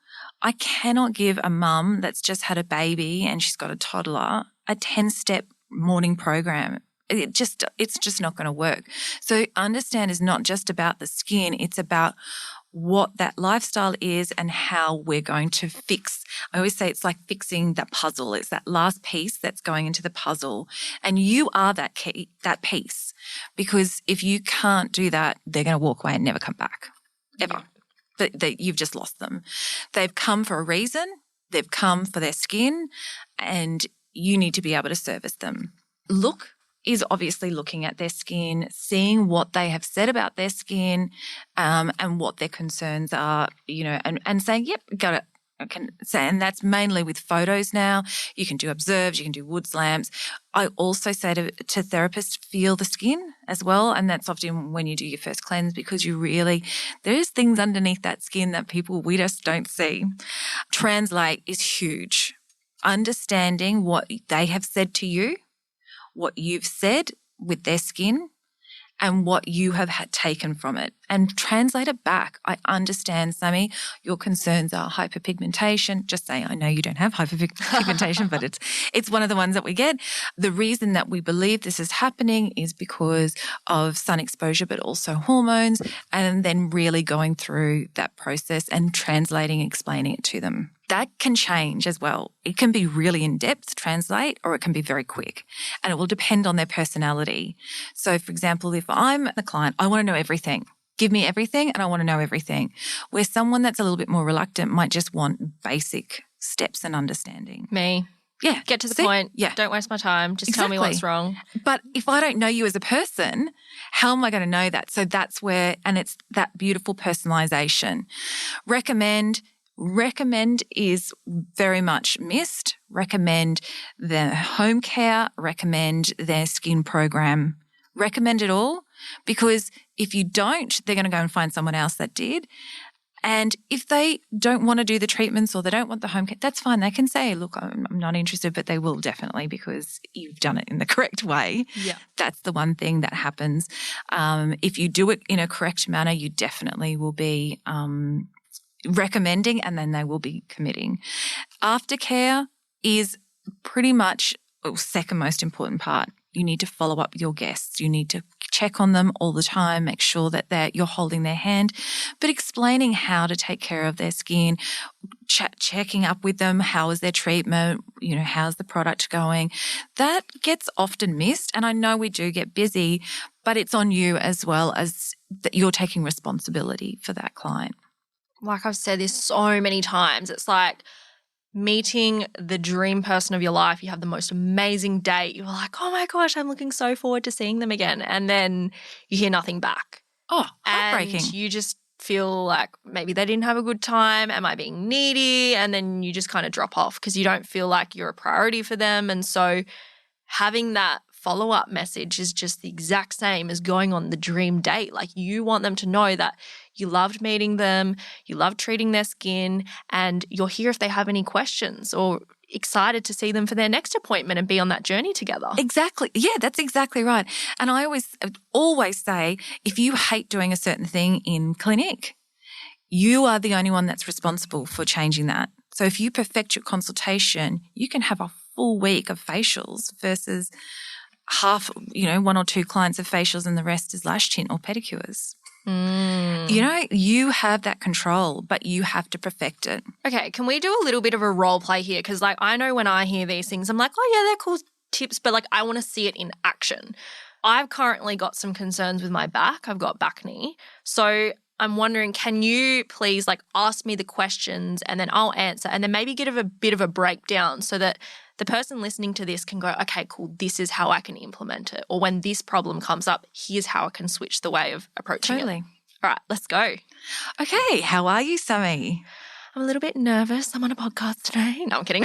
I cannot give a mum that's just had a baby and she's got a toddler a 10-step morning program. It's just not going to work. So understand is not just about the skin. It's about what that lifestyle is and how we're going to fix. I always say it's like fixing the puzzle. It's that last piece that's going into the puzzle. And you are that key, that piece. Because if you can't do that, they're going to walk away and never come back. Ever. That you've just lost them. They've come for a reason. They've come for their skin, and you need to be able to service them. Look is obviously looking at their skin, seeing what they have said about their skin, and what their concerns are, and saying, yep, got it. I can say, and that's mainly with photos now. You can do observes, you can do wood lamps. I also say to therapists, feel the skin as well. And that's often when you do your first cleanse, because there's things underneath that skin that we just don't see. Translate is huge. Understanding what they have said to you, what you've said with their skin, and what you have taken from it, and translate it back. I understand, Sammy, your concerns are hyperpigmentation. Just say, I know you don't have hyperpigmentation, but it's one of the ones that we get. The reason that we believe this is happening is because of sun exposure, but also hormones, and then really going through that process and translating, explaining it to them. That can change as well. It can be really in-depth, translate, or it can be very quick. And it will depend on their personality. So, for example, if I'm the client, I want to know everything. Give me everything and I want to know everything. Where someone that's a little bit more reluctant might just want basic steps and understanding. Me. Yeah. Get to the point. Yeah. Don't waste my time. Just tell me what's wrong. But if I don't know you as a person, how am I going to know that? So that's where, and it's that beautiful personalization. Recommend is very much missed. Recommend their home care, recommend their skin program, recommend it all, because if you don't, they're going to go and find someone else that did. And if they don't want to do the treatments or they don't want the home care, that's fine. They can say, look, I'm not interested, but they will definitely, because you've done it in the correct way. Yeah. That's the one thing that happens. If you do it in a correct manner, you definitely will be recommending, and then they will be committing. Aftercare is pretty much the second most important part. You need to follow up with your guests. You need to check on them all the time, make sure that you're holding their hand, but explaining how to take care of their skin, checking up with them, how is their treatment, how's the product going. That gets often missed, and I know we do get busy, but it's on you as well, as that you're taking responsibility for that client. Like I've said this so many times, it's like meeting the dream person of your life. You have the most amazing date. You're like, oh my gosh, I'm looking so forward to seeing them again. And then you hear nothing back. Oh, heartbreaking. And you just feel like maybe they didn't have a good time. Am I being needy? And then you just kind of drop off because you don't feel like you're a priority for them. And so having that follow-up message is just the exact same as going on the dream date. Like, you want them to know that you loved meeting them, you loved treating their skin, and you're here if they have any questions, or excited to see them for their next appointment and be on that journey together. Exactly. Yeah, that's exactly right. And I always say, if you hate doing a certain thing in clinic, you are the only one that's responsible for changing that. So if you perfect your consultation, you can have a full week of facials versus half, one or two clients of facials and the rest is lash tint or pedicures. You have that control, but you have to perfect it. Okay, can we do a little bit of a role play here? Because I know when I hear these things, I'm like, oh yeah, they're cool tips, but I want to see it in action. I've currently got some concerns with my back. I've got back knee. So I'm wondering, can you please ask me the questions and then I'll answer, and then maybe give a bit of a breakdown so that the person listening to this can go, okay, cool, this is how I can implement it. Or when this problem comes up, here's how I can switch the way of approaching it. Totally. All right, let's go. Okay, how are you, Sammy? I'm a little bit nervous. I'm on a podcast today. No, I'm kidding.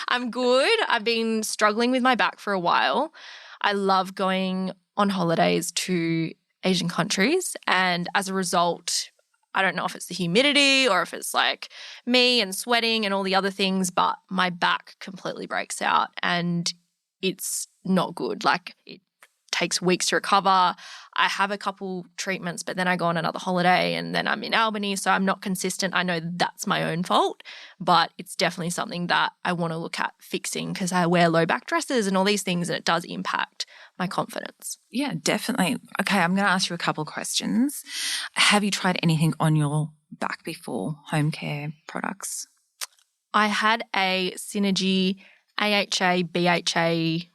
I'm good. I've been struggling with my back for a while. I love going on holidays to Asian countries, and as a result, I don't know if it's the humidity or if it's like me and sweating and all the other things, but my back completely breaks out and it's not good. Like it takes weeks to recover. I have a couple treatments, but then I go on another holiday and then I'm in Albany, so I'm not consistent. I know that's my own fault, but it's definitely something that I want to look at fixing because I wear low back dresses and all these things and it does impact my confidence. Yeah, definitely. Okay, I'm going to ask you a couple of questions. Have you tried anything on your back before, home care products? I had a Synergy AHA, BHA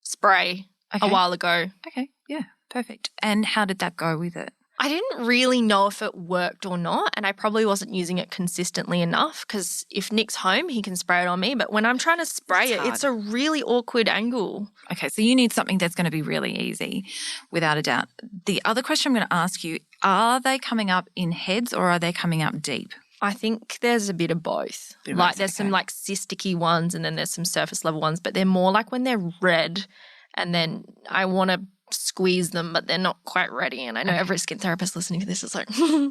spray a while ago. Okay, yeah, perfect. And how did that go with it? I didn't really know if it worked or not, and I probably wasn't using it consistently enough because if Nick's home, he can spray it on me. But when I'm trying to spray it's a really awkward angle. Okay, so you need something that's going to be really easy, without a doubt. The other question I'm going to ask you, are they coming up in heads or are they coming up deep? I think there's a bit of both. There's some like cysticky ones and then there's some surface level ones, but they're more like when they're red and then I want to squeeze them, but they're not quite ready. And I know every skin therapist listening to this is like,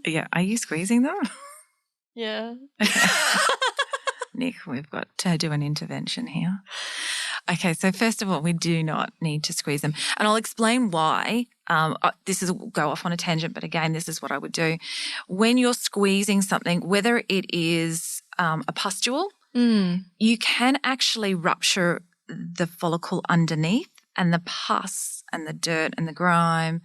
yeah, are you squeezing them? Yeah. Okay. Nick, we've got to do an intervention here. Okay, so first of all, we do not need to squeeze them. And I'll explain why. This is go off on a tangent, but again, this is what I would do. When you're squeezing something, whether it is a pustule, you can actually rupture the follicle underneath and the pus and the dirt and the grime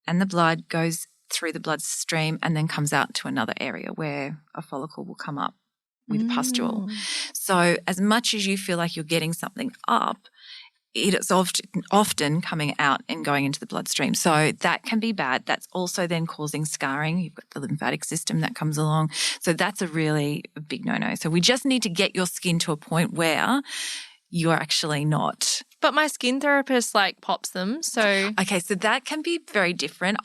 and the blood goes through the bloodstream and then comes out to another area where a follicle will come up with a pustule. So as much as you feel like you're getting something up, it is often coming out and going into the bloodstream. So that can be bad. That's also then causing scarring. You've got the lymphatic system that comes along. So that's a really big no-no. So we just need to get your skin to a point where you are actually not. But my skin therapist like pops them, so. Okay, so that can be very different.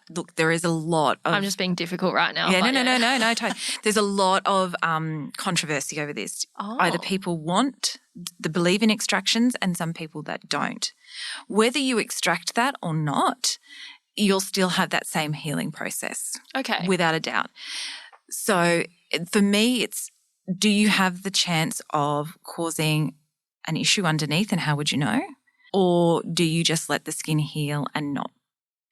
Look, there is a lot of. I'm just being difficult right now. Yeah, no. Totally. There's a lot of controversy over this. Either people believe in extractions and some people that don't. Whether you extract that or not, you'll still have that same healing process. Okay. Without a doubt. So for me, it's do you have the chance of causing an issue underneath and how would you know? Or do you just let the skin heal and not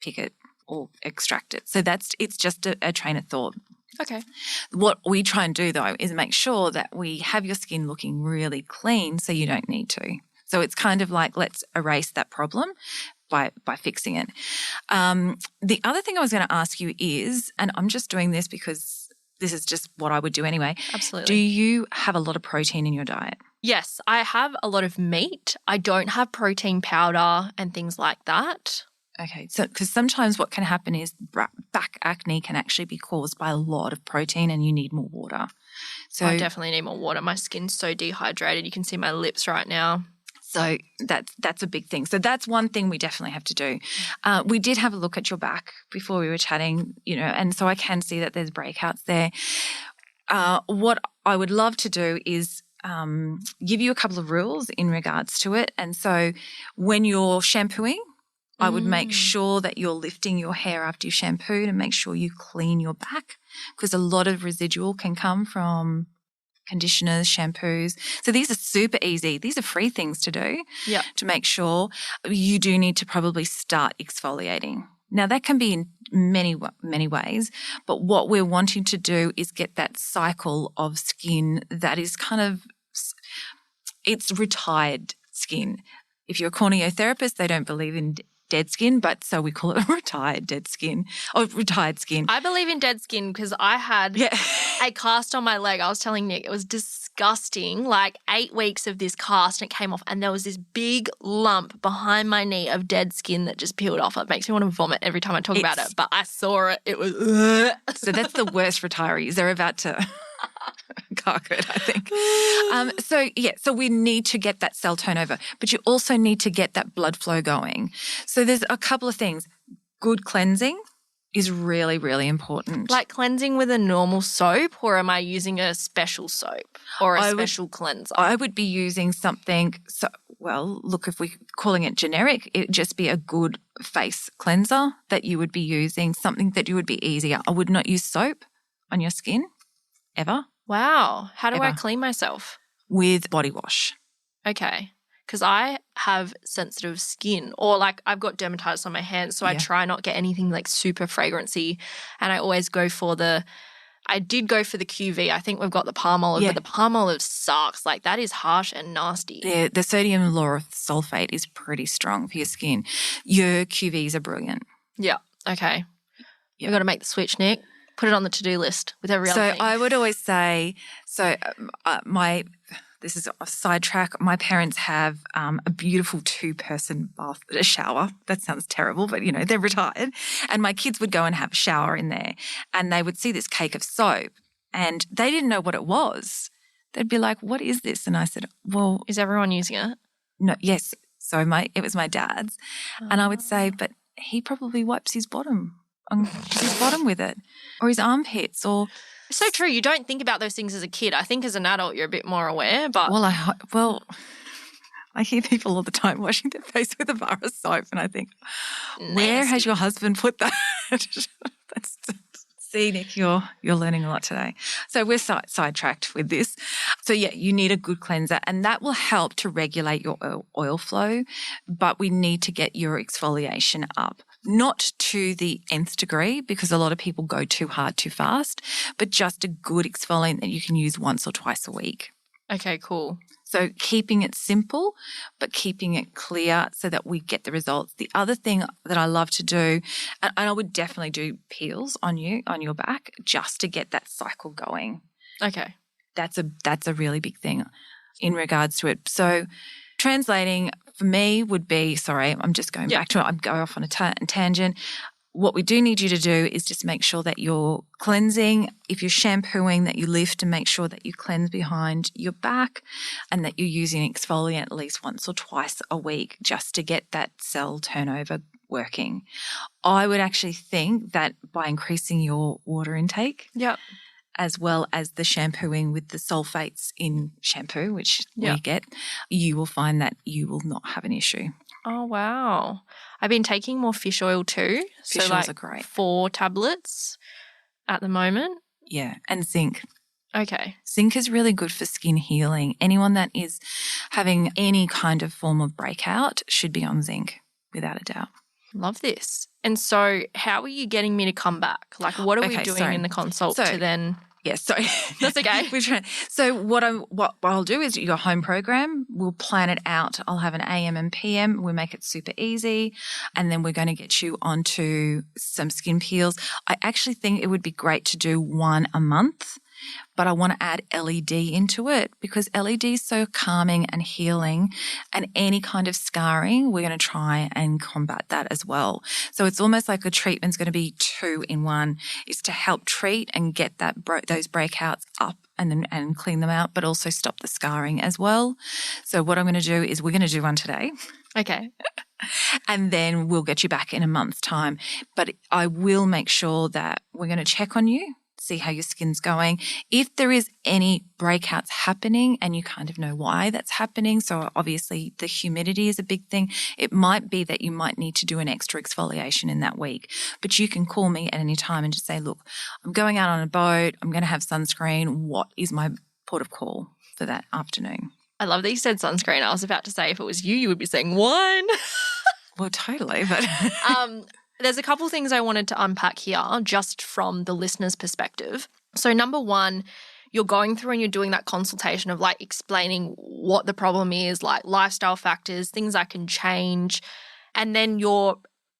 pick it or extract it? So it's just a train of thought. Okay. What we try and do though is make sure that we have your skin looking really clean so you don't need to. So it's kind of like let's erase that problem by fixing it. The other thing I was going to ask you is, and I'm just doing this because this is just what I would do anyway. Absolutely. Do you have a lot of protein in your diet? Yes, I have a lot of meat. I don't have protein powder and things like that. Okay, so because sometimes what can happen is back acne can actually be caused by a lot of protein and you need more water. So I definitely need more water. My skin's so dehydrated. You can see my lips right now. So that's a big thing. So that's one thing we definitely have to do. We did have a look at your back before we were chatting, and so I can see that there's breakouts there. What I would love to do is give you a couple of rules in regards to it. And so when you're shampooing, I would make sure that you're lifting your hair after you shampoo to make sure you clean your back because a lot of residual can come from conditioners, shampoos. So these are super easy. These are free things to do to make sure. You do need to probably start exfoliating. Now, that can be in many, many ways, but what we're wanting to do is get that cycle of skin that is kind of it's retired skin. If you're a corneotherapist, they don't believe in dead skin, but so we call it retired dead skin or retired skin. I believe in dead skin because I had a cast on my leg. I was telling Nick it was disgusting, like 8 weeks of this cast and it came off and there was this big lump behind my knee of dead skin that just peeled off. It makes me want to vomit every time I talk about it, but I saw it. It was So that's the worst retirees. They're about to carpet, I think. So we need to get that cell turnover, but you also need to get that blood flow going. So there's a couple of things. Good cleansing is really, really important. Like cleansing with a normal soap, or am I using a special soap or a special cleanser? I would be using something, look, if we're calling it generic, it'd just be a good face cleanser that you would be using, something that you would be easier. I would not use soap on your skin ever. Wow. How do I clean myself? With body wash. Okay. Because I have sensitive skin, or like I've got dermatitis on my hands, so I try not get anything like super fragrancy, and I always go for I did go for the QV. I think we've got the palm olive, but the palm olive sucks. Like that is harsh and nasty. The sodium lauryl sulfate is pretty strong for your skin. Your QVs are brilliant. Yeah. Okay. We've got to make the switch, Nick. Put it on the to-do list with every other thing. So I would always say, this is a sidetrack. My parents have a beautiful 2-person bath shower. That sounds terrible, but, they're retired. And my kids would go and have a shower in there, and they would see this cake of soap, and they didn't know what it was. They'd be like, what is this? And I said, well. Is everyone using it? No, yes. So it was my dad's. And I would say, but he probably wipes his bottom with it, or his armpits, or. So true. You don't think about those things as a kid. I think as an adult you're a bit more aware, but. I hear people all the time washing their face with a bar of soap, and I think, Nasty. Where has your husband put that? See, Nick, you're learning a lot today. So we're sidetracked with this. So you need a good cleanser, and that will help to regulate your oil flow, but we need to get your exfoliation up. Not to the nth degree, because a lot of people go too hard too fast, but just a good exfoliant that you can use once or twice a week. Okay, cool. So keeping it simple, but keeping it clear so that we get the results. The other thing that I love to do, and I would definitely do peels on your back, just to get that cycle going. Okay. That's a really big thing in regards to it. So translating for me would be, sorry, I'm just going back to it. I'm going off on a tangent. What we do need you to do is just make sure that you're cleansing. If you're shampooing, that you lift and make sure that you cleanse behind your back, and that you're using exfoliant at least once or twice a week just to get that cell turnover working. I would actually think that by increasing your water intake, as well as the shampooing with the sulfates in shampoo, which we get, you will find that you will not have an issue. Oh, wow. I've been taking more fish oil too. Fish oils are great. 4 tablets at the moment. Yeah, and zinc. Okay. Zinc is really good for skin healing. Anyone that is having any kind of form of breakout should be on zinc, without a doubt. Love this. And so how are you getting me to come back? Like what are we doing in the consult to then... Yes, sorry. That's okay. So what I'll do is your home program, we'll plan it out. I'll have an AM and PM. We'll make it super easy. And then we're going to get you onto some skin peels. I actually think it would be great to do 1 a month, but I want to add LED into it, because LED is so calming and healing, and any kind of scarring, we're going to try and combat that as well. So it's almost like a treatment's going to be 2 in 1, is to help treat and get those breakouts up and clean them out, but also stop the scarring as well. So what I'm going to do is we're going to do one today. Okay. And then we'll get you back in a month's time. But I will make sure that we're going to check on you, see how your skin's going. If there is any breakouts happening and you kind of know why that's happening, so obviously the humidity is a big thing, it might be that you might need to do an extra exfoliation in that week. But you can call me at any time and just say, look, I'm going out on a boat, I'm going to have sunscreen. What is my port of call for that afternoon? I love that you said sunscreen. I was about to say if it was you would be saying 1. Well, totally. But there's a couple things I wanted to unpack here just from the listener's perspective. So number 1, you're going through and you're doing that consultation of like explaining what the problem is, like lifestyle factors, things that can change, and then you're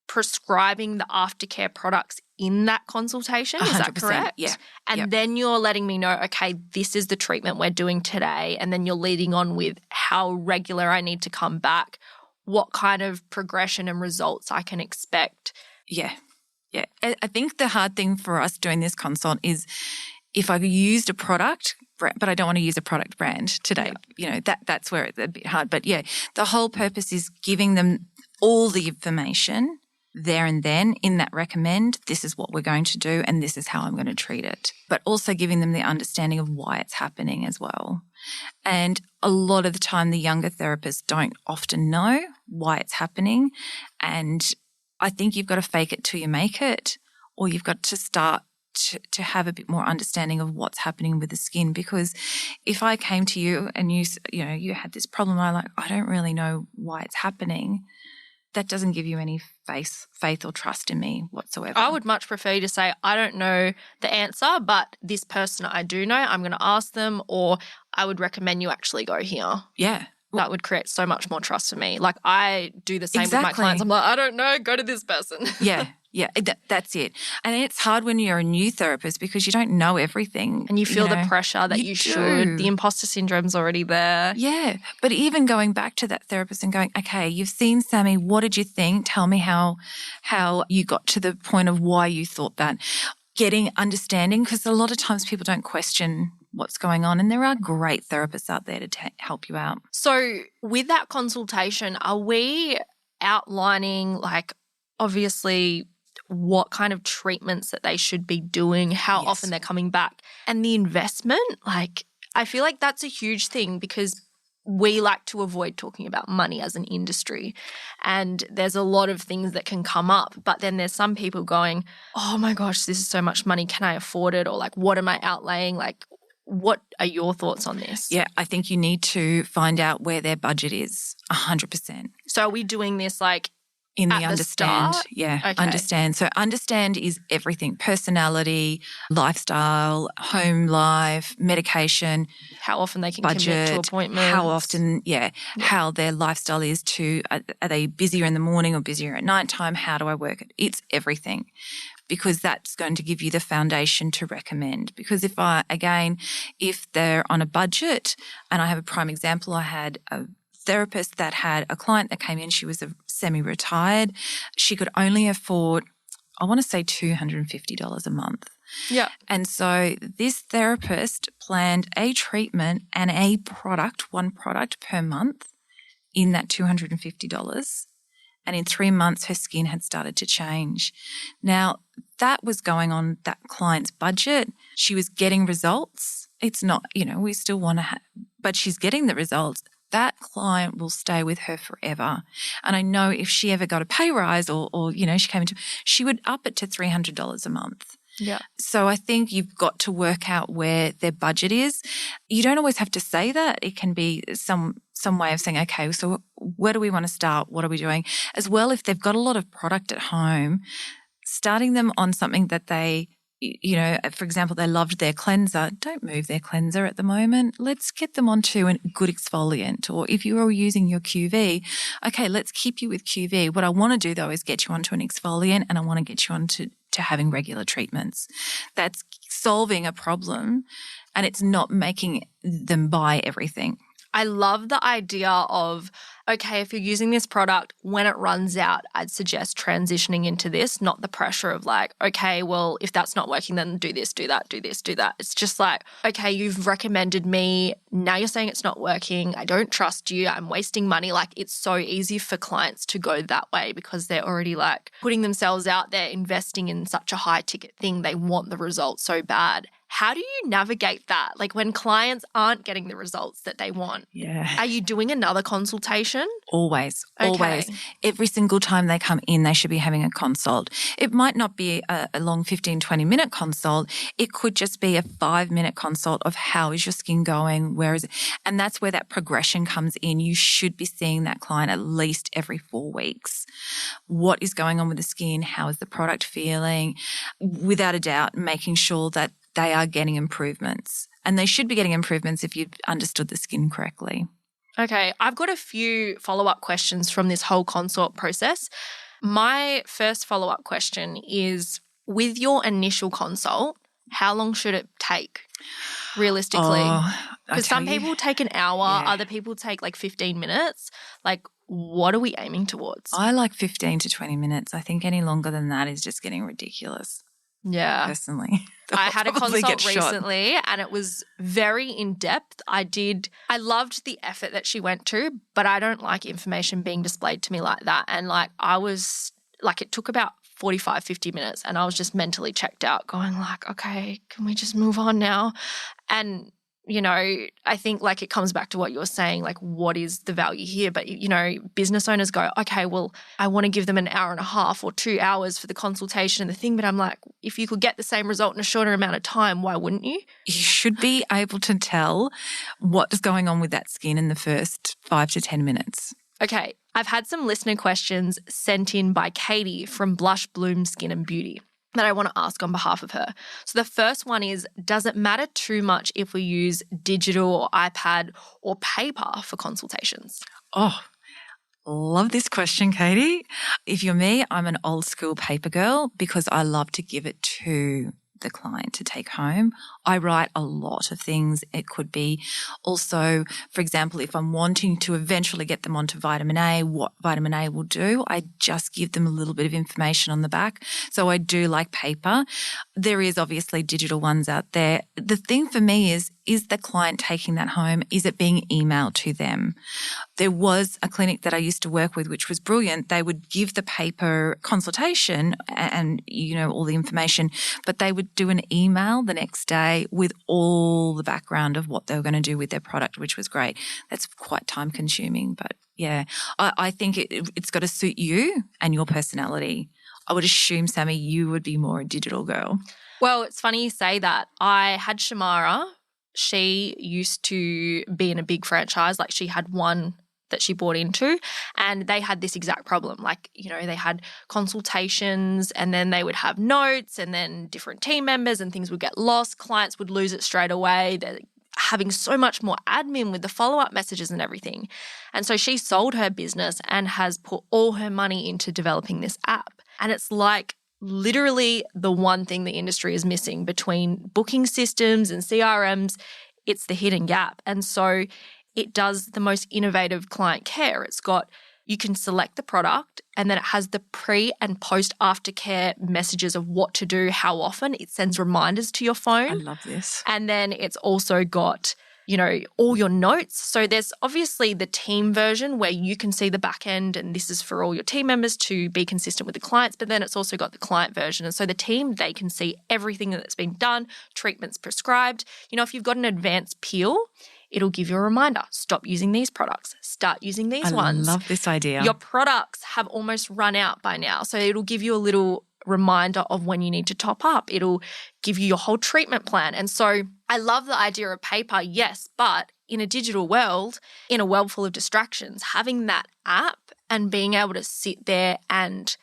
prescribing the aftercare products in that consultation. Is that correct? Yeah. And then you're letting me know, okay, this is the treatment we're doing today, and then you're leading on with how regular I need to come back, what kind of progression and results I can expect. Yeah. I think the hard thing for us doing this consult is if I used a product brand, but I don't want to use a product brand today. That's where it's a bit hard. But yeah, the whole purpose is giving them all the information there and then in that recommend, this is what we're going to do and this is how I'm going to treat it. But also giving them the understanding of why it's happening as well. And a lot of the time the younger therapists don't often know why it's happening. And I think you've got to fake it till you make it, or you've got to start to have a bit more understanding of what's happening with the skin. Because if I came to you and you had this problem, I don't really know why it's happening, that doesn't give you any faith or trust in me whatsoever. I would much prefer you to say, I don't know the answer, but this person I do know, I'm going to ask them, or I would recommend you actually go here. Yeah. That would create so much more trust for me. Like I do the same with my Exactly. clients. I'm like, I don't know, go to this person. Yeah, that's it. And it's hard when you're a new therapist because you don't know everything. And you feel the pressure that you should. The imposter syndrome's already there. Yeah. But even going back to that therapist and going, okay, you've seen Sammy. What did you think? Tell me how you got to the point of why you thought that. Getting understanding, because a lot of times people don't question what's going on, and there are great therapists out there to help you out. So with that consultation, are we outlining obviously what kind of treatments that they should be doing, how often they're coming back, and the investment? I feel like that's a huge thing because we like to avoid talking about money as an industry, and there's a lot of things that can come up, but then there's some people going, oh my gosh, this is so much money, can I afford it? Or what am I outlaying? What are your thoughts on this? Yeah, I think you need to find out where their budget is 100%. So are we doing this in the at understand? Start? Yeah, okay. Understand. So understand is everything: personality, lifestyle, home life, medication, how often they can budget, commit to appointments, how often, how their lifestyle is to, are they busier in the morning or busier at nighttime? How do I work it? It's everything, because that's going to give you the foundation to recommend. Because if they're on a budget, and I have a prime example, I had a therapist that had a client that came in, she was a semi-retired. She could only afford, I want to say $250 a month. Yeah. And so this therapist planned a treatment and one product per month in that $250. And in 3 months, her skin had started to change. Now, that was going on that client's budget. She was getting results. It's not, we still want to but she's getting the results. That client will stay with her forever. And I know if she ever got a pay rise or she came into, she would up it to $300 a month. Yeah. So I think you've got to work out where their budget is. You don't always have to say that. It can be some way of saying, okay, so where do we want to start? What are we doing? As well, if they've got a lot of product at home, starting them on something that they, for example, they loved their cleanser, don't move their cleanser at the moment. Let's get them onto a good exfoliant. Or if you are using your QV, okay, let's keep you with QV. What I want to do though is get you onto an exfoliant, and I want to get you onto having regular treatments. That's solving a problem, and it's not making them buy everything. I love the idea of, okay, if you're using this product, when it runs out, I'd suggest transitioning into this, not the pressure of okay, well, if that's not working, then do this, do that, do this, do that. It's just okay, you've recommended me. Now you're saying it's not working. I don't trust you. I'm wasting money. it's so easy for clients to go that way because they're already putting themselves out there, investing in such a high ticket thing. They want the results so bad. How do you navigate that? When clients aren't getting the results that they want? Yeah. Are you doing another consultation? Always. Okay. Every single time they come in, they should be having a consult. It might not be a long 15, 20-minute consult. It could just be a 5-minute consult of how is your skin going? Where is it? And that's where that progression comes in. You should be seeing that client at least every 4 weeks. What is going on with the skin? How is the product feeling? Without a doubt, making sure that they are getting improvements. And they should be getting improvements if you've understood the skin correctly. Okay, I've got a few follow-up questions from this whole consult process. My first follow-up question is, with your initial consult, how long should it take realistically? Because some people take an hour, other people take 15 minutes. What are we aiming towards? I like 15 to 20 minutes. I think any longer than that is just getting ridiculous. Yeah. personally. I had a Probably consult get shot. recently and it was very in-depth. I loved the effort that she went to, but I don't like information being displayed to me like that. And like it took about 45, 50 minutes and I was just mentally checked out going like, okay, can we just move on now? And I think like it comes back to what you're saying, like what is the value here? But, business owners go, okay, well, I want to give them an hour and a half or 2 hours for the consultation and the thing. But I'm like, if you could get the same result in a shorter amount of time, why wouldn't you? You should be able to tell what is going on with that skin in the first 5 to 10 minutes. Okay, I've had some listener questions sent in by Katie from Blush Bloom Skin and Beauty that I want to ask on behalf of her. So the first one is, does it matter too much if we use digital or iPad or paper for consultations? Oh, love this question, Katie. If you're me, I'm an old school paper girl because I love to give it to the client to take home. I write a lot of things. It could be also, for example, if I'm wanting to eventually get them onto vitamin A, what vitamin A will do, I just give them a little bit of information on the back. So I do like paper. There is obviously digital ones out there. The thing for me is the client taking that home? Is it being emailed to them? There was a clinic that I used to work with, which was brilliant. They would give the paper consultation and all the information, but they would do an email the next day with all the background of what they were going to do with their product, which was great. That's quite time consuming, but yeah, I think it's got to suit you and your personality. I would assume, Sammy, you would be more a digital girl. Well, it's funny you say that. I had Shamara. She used to be in a big franchise. Like she had one that she bought into and they had this exact problem. Like, they had consultations and then they would have notes and then different team members and things would get lost. Clients would lose it straight away. They're having so much more admin with the follow-up messages and everything. And so she sold her business and has put all her money into developing this app. And it's like literally the one thing the industry is missing between booking systems and CRMs. It's the hidden gap. And so it does the most innovative client care. You can select the product and then it has the pre and post aftercare messages of what to do, how often. It sends reminders to your phone. I love this. And then it's also got all your notes. So there's obviously the team version where you can see the back end and this is for all your team members to be consistent with the clients, but then it's also got the client version. And so the team, they can see everything that's been done, treatments prescribed. If you've got an advanced peel, it'll give you a reminder. Stop using these products. Start using these ones. I love this idea. Your products have almost run out by now. So it'll give you a little reminder of when you need to top up. It'll give you your whole treatment plan. And so I love the idea of paper, yes, but in a digital world, in a world full of distractions, having that app and being able to sit there and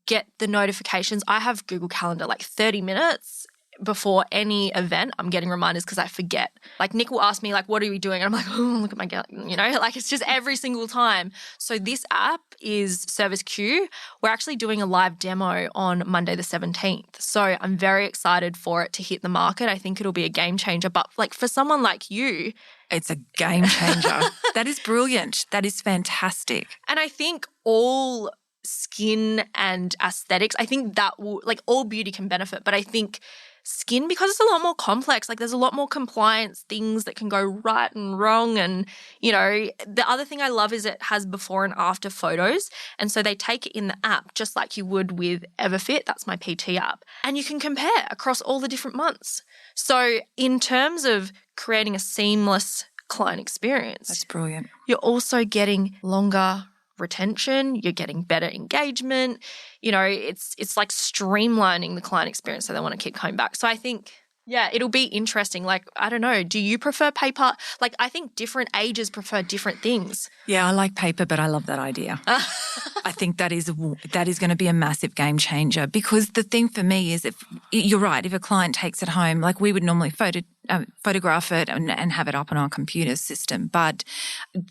get the notifications. I have Google Calendar like 30 minutes before any event, I'm getting reminders because I forget. Like Nick will ask me, like, what are we doing? And I'm like, oh, look at my calendar, like it's just every single time. So this app is Service Q. We're actually doing a live demo on Monday the 17th. So I'm very excited for it to hit the market. I think it'll be a game changer. But like for someone like you, it's a game changer. That is brilliant. That is fantastic. And I think all skin and aesthetics, I think that will, like all beauty can benefit, but I think skin, because it's a lot more complex, like there's a lot more compliance things that can go right and wrong. And, the other thing I love is it has before and after photos. And so they take it in the app just like you would with Everfit. That's my PT app. And you can compare across all the different months. So in terms of creating a seamless client experience, that's brilliant. You're also getting longer retention, you're getting better engagement. It's like streamlining the client experience so they want to keep coming back. So I think, yeah, it'll be interesting. Like, I don't know, do you prefer paper? Like, I think different ages prefer different things. Yeah, I like paper, but I love that idea. I think that is going to be a massive game changer because the thing for me is if you're right, if a client takes it home, like we would normally photograph it and have it up on our computer system, but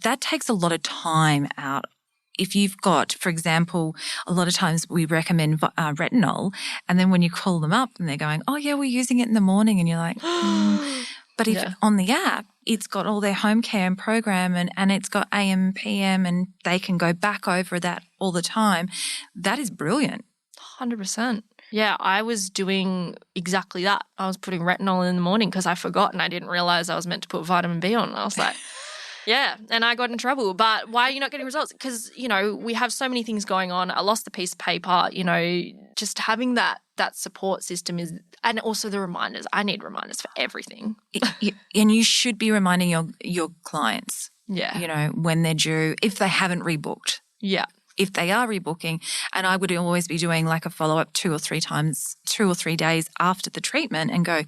that takes a lot of time out. If you've got, for example, a lot of times we recommend retinol and then when you call them up and they're going, oh, yeah, we're using it in the morning and you're like, But if on the app, it's got all their home care and program and it's got AM, PM and they can go back over that all the time, that is brilliant. 100%. Yeah, I was doing exactly that. I was putting retinol in the morning because I forgot and I didn't realize I was meant to put vitamin B on. I was like, yeah, and I got in trouble. But why are you not getting results? Because, we have so many things going on. I lost the piece of paper, just having that support system is, and also the reminders. I need reminders for everything. And you should be reminding your clients, yeah, when they're due, if they haven't rebooked. Yeah. If they are rebooking, and I would always be doing like a follow-up 2 or 3 days after the treatment and go,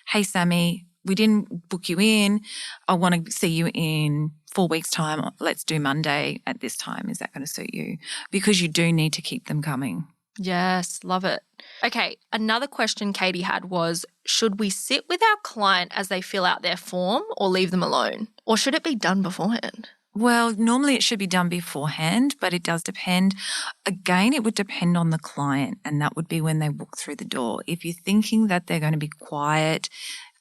hey, Sammy, we didn't book you in. I want to see you in 4 weeks' time. Let's do Monday at this time. Is that going to suit you? Because you do need to keep them coming. Yes, love it. Okay, another question Katie had was, should we sit with our client as they fill out their form or leave them alone? Or should it be done beforehand? Well, normally it should be done beforehand, but it does depend. Again, it would depend on the client, and that would be when they walk through the door. If you're thinking that they're going to be quiet,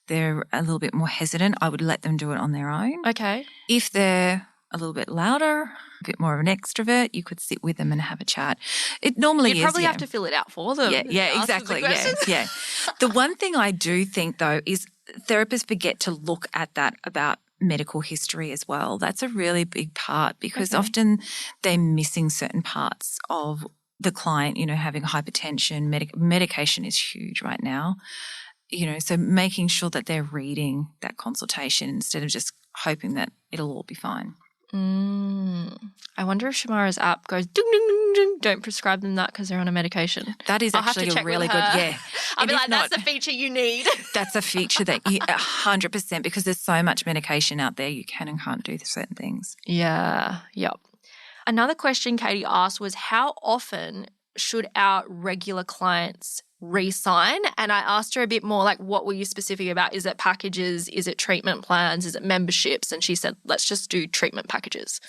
they're a little bit more hesitant, I would let them do it on their own. Okay. If they're a little bit louder, a bit more of an extrovert, you could sit with them and have a chat. It normally You'd probably have to fill it out for them. Yeah, exactly. Yeah. The one thing I do think, though, is therapists forget to look at that about medical history as well. That's a really big part because often they're missing certain parts of the client, having hypertension. Medication is huge right now. So making sure that they're reading that consultation instead of just hoping that it'll all be fine. I wonder if Shamara's app goes ding, ding, ding, ding. Don't prescribe them that because they're on a medication. That is actually a really good, I'll be like, that's the feature you need. That's a feature that 100%, because there's so much medication out there, you can and can't do certain things. Yeah, yep. Another question Katie asked was, how often should our regular clients re-sign? And I asked her a bit more like, what were you specific about? Is it packages? Is it treatment plans? Is it memberships? And she said, let's just do treatment packages.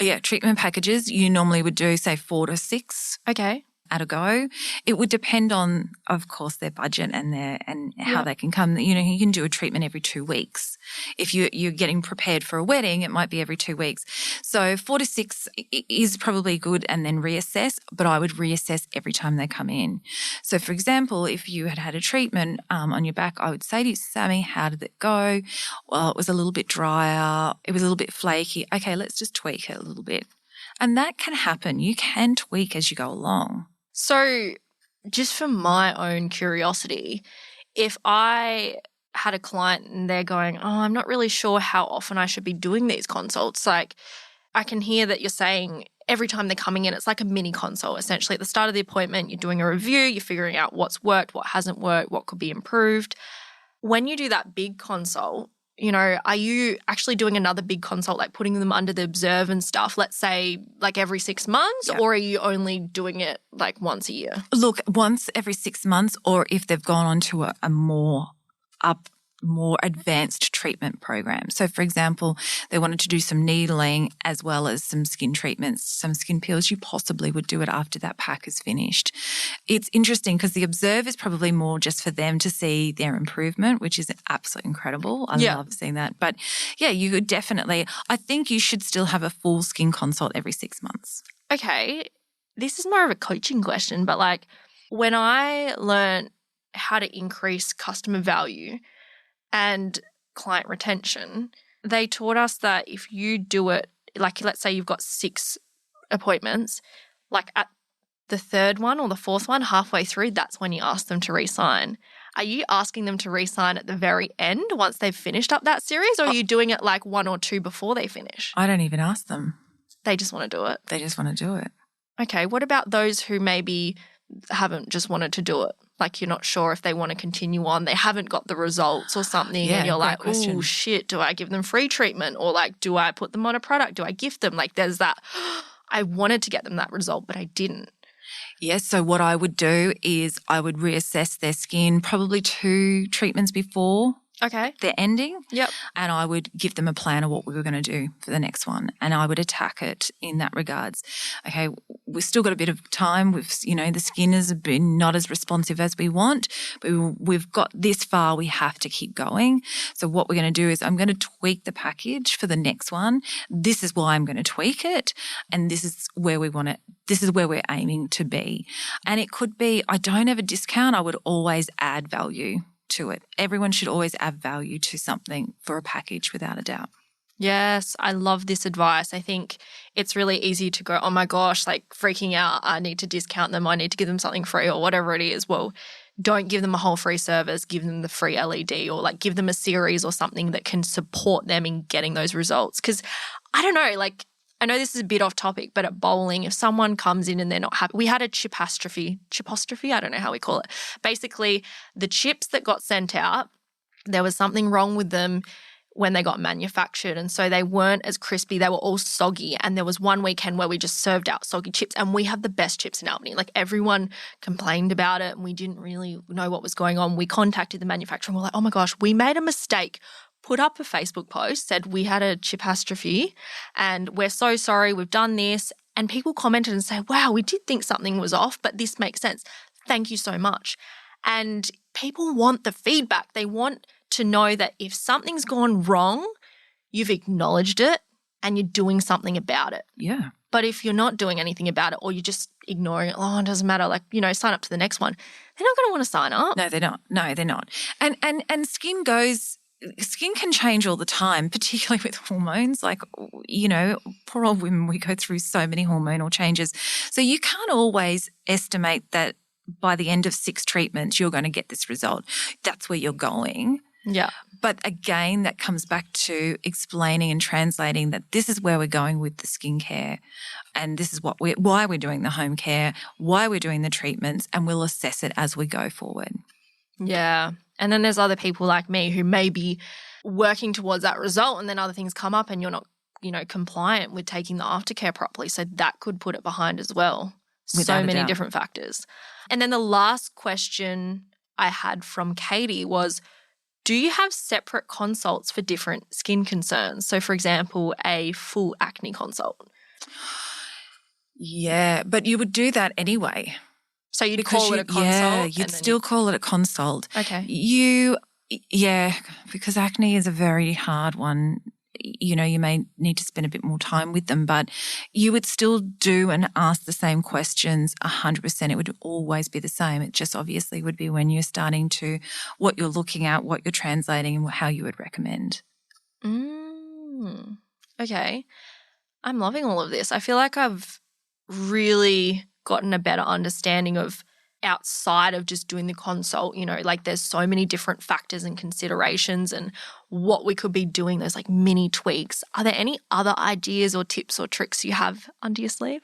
Yeah, treatment packages you normally would do, say, 4 to 6. Okay. At a go. It would depend on, of course, their budget and how they can come. You can do a treatment every 2 weeks. If you're getting prepared for a wedding, it might be every 2 weeks. So 4 to 6 is probably good, and then reassess, but I would reassess every time they come in. So, for example, if you had a treatment on your back, I would say to you, Sammy, how did it go? Well, it was a little bit drier. It was a little bit flaky. Okay, let's just tweak it a little bit. And that can happen. You can tweak as you go along. So just for my own curiosity, if I had a client and they're going, I'm not really sure how often I should be doing these consults, like I can hear that you're saying every time they're coming in, it's like a mini consult. Essentially, at the start of the appointment, you're doing a review, you're figuring out what's worked, what hasn't worked, what could be improved. When you do that big consult, are you actually doing another big consult, like putting them under the observe and stuff, let's say like every 6 months, or are you only doing it like once a year? Look, once every 6 months, or if they've gone on to a more advanced treatment program. So, for example, they wanted to do some needling as well as some skin treatments, some skin peels, you possibly would do it after that pack is finished. It's interesting because the observe is probably more just for them to see their improvement, which is absolutely incredible. I love seeing that. But yeah, you could definitely, I think you should still have a full skin consult every 6 months. Okay. This is more of a coaching question, but like when I learned how to increase customer value and client retention, they taught us that if you do it, like let's say you've got 6 appointments, like at the 3rd one or the 4th one, halfway through, that's when you ask them to re-sign. Are you asking them to re-sign at the very end once they've finished up that series, or are you doing it like 1 or 2 before they finish? I don't even ask them. They just want to do it? They just want to do it. Okay, what about those who maybe haven't just wanted to do it? Like you're not sure if they want to continue on, they haven't got the results or something, and you're like, oh shit, do I give them free treatment, or like do I put them on a product, do I gift them? Like there's that, I wanted to get them that result but I didn't. Yes, so what I would do is I would reassess their skin probably 2 treatments before Okay. They're ending. Yep. And I would give them a plan of what we were going to do for the next one. And I would attack it in that regards. Okay, we've still got a bit of time. The skin has been not as responsive as we want, but we've got this far. We have to keep going. So what we're going to do is I'm going to tweak the package for the next one. This is why I'm going to tweak it. And this is where this is where we're aiming to be. And it could be, I don't have a discount. I would always add value to it. Everyone should always add value to something for a package, without a doubt. Yes, I love this advice. I think it's really easy to go, oh my gosh, like freaking out. I need to discount them. I need to give them something free or whatever it is. Well, don't give them a whole free service. Give them the free LED or like give them a series or something that can support them in getting those results. Because I don't know, like I know this is a bit off topic, but at bowling, if someone comes in and they're not happy, we had a chipostrophe, I don't know how we call it. Basically, the chips that got sent out, there was something wrong with them when they got manufactured. And so they weren't as crispy. They were all soggy. And there was one weekend where we just served out soggy chips and we have the best chips in Albany. Like everyone complained about it and we didn't really know what was going on. We contacted the manufacturer and we're like, oh my gosh, we made a mistake. Put up a Facebook post, said we had a chipostrophe and we're so sorry, we've done this. And people commented and say, wow, we did think something was off, but this makes sense. Thank you so much. And people want the feedback. They want to know that if something's gone wrong, you've acknowledged it and you're doing something about it. Yeah. But if you're not doing anything about it or you're just ignoring it, oh, it doesn't matter, like, sign up to the next one, they're not going to want to sign up. No, they're not. No, they're not. And skin can change all the time, particularly with hormones. Like, poor old women, we go through so many hormonal changes. So you can't always estimate that by the end of 6 treatments, you're going to get this result. That's where you're going. Yeah. But again, that comes back to explaining and translating that this is where we're going with the skincare and this is why we're doing the home care, why we're doing the treatments, and we'll assess it as we go forward. Yeah. And then there's other people like me who may be working towards that result and then other things come up and you're not, compliant with taking the aftercare properly. So that could put it behind as well. Without so many doubt. different factors. And then the last question I had from Katie was, do you have separate consults for different skin concerns? So, for example, a full acne consult. Yeah, but you would do that anyway. So you'd call it a consult? Yeah, you'd still call it a consult. Okay. Because acne is a very hard one. You may need to spend a bit more time with them, but you would still do and ask the same questions 100%. It would always be the same. It just obviously would be when you're starting to what you're looking at, what you're translating, and how you would recommend. Okay. I'm loving all of this. I feel like I've really gotten a better understanding of outside of just doing the consult, like there's so many different factors and considerations and what we could be doing, those like mini tweaks. Are there any other ideas or tips or tricks you have up your sleeve,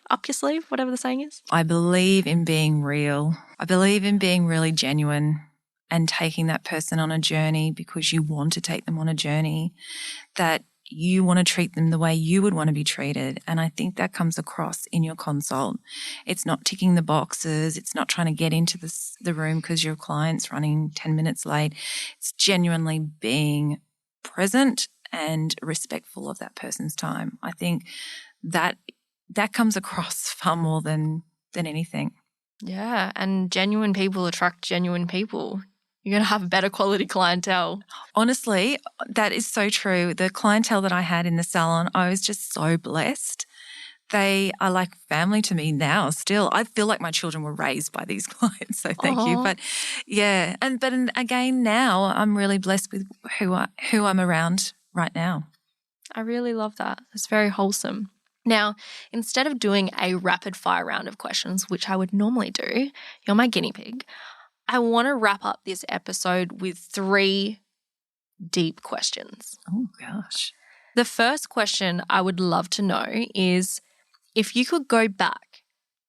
whatever the saying is? I believe in being real. I believe in being really genuine and taking that person on a journey because you want to take them on a journey, that you want to treat them the way you would want to be treated. And I think that comes across in your consult. It's not ticking the boxes. It's not trying to get into the room because your client's running 10 minutes late. It's genuinely being present and respectful of that person's time. I think that comes across far more than anything. Yeah, and genuine people attract genuine people. You're going to have better quality clientele. Honestly, that is so true. The clientele that I had in the salon, I was just so blessed. They are like family to me now still. I feel like my children were raised by these clients, so thank you. But yeah, but again now I'm really blessed with who I'm around right now. I really love that. It's very wholesome. Now, instead of doing a rapid fire round of questions, which I would normally do, you're my guinea pig, I want to wrap up this episode with 3 deep questions. Oh, gosh. The first question I would love to know is if you could go back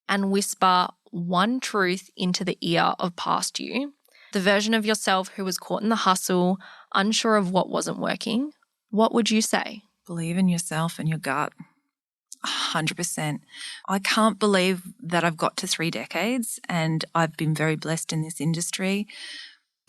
and whisper one truth into the ear of past you, the version of yourself who was caught in the hustle, unsure of what wasn't working, what would you say? Believe in yourself and your gut. 100%. I can't believe that I've got to 3 decades and I've been very blessed in this industry.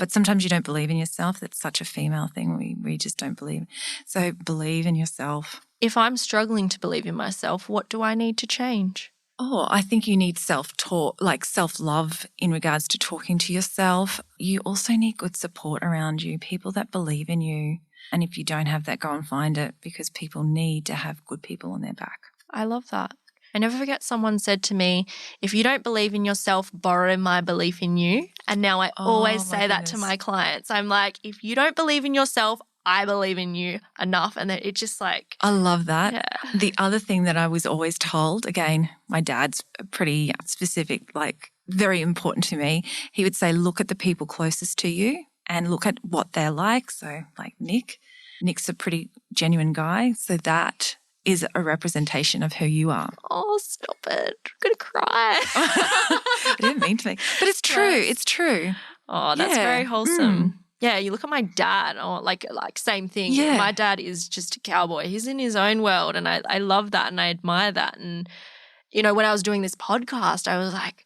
But sometimes you don't believe in yourself. That's such a female thing. We just don't believe. So believe in yourself. If I'm struggling to believe in myself, what do I need to change? Oh, I think you need self-talk, like self-love in regards to talking to yourself. You also need good support around you, people that believe in you. And if you don't have that, go and find it, because people need to have good people on their back. I love that. I never forget someone said to me, if you don't believe in yourself, borrow my belief in you. And now I always say that to my clients. I'm like, if you don't believe in yourself, I believe in you enough. And then it just like. I love that. Yeah. The other thing that I was always told, again, my dad's pretty specific, like very important to me. He would say, look at the people closest to you and look at what they're like. So like Nick's a pretty genuine guy. So that is a representation of who you are. Oh, stop it. I'm going to cry. I didn't mean to make, but it's true. Yes. It's true. Oh, that's very wholesome. Yeah, you look at my dad, or like same thing. Yeah. My dad is just a cowboy. He's in his own world, and I love that and I admire that. And, you know, when I was doing this podcast, I was like,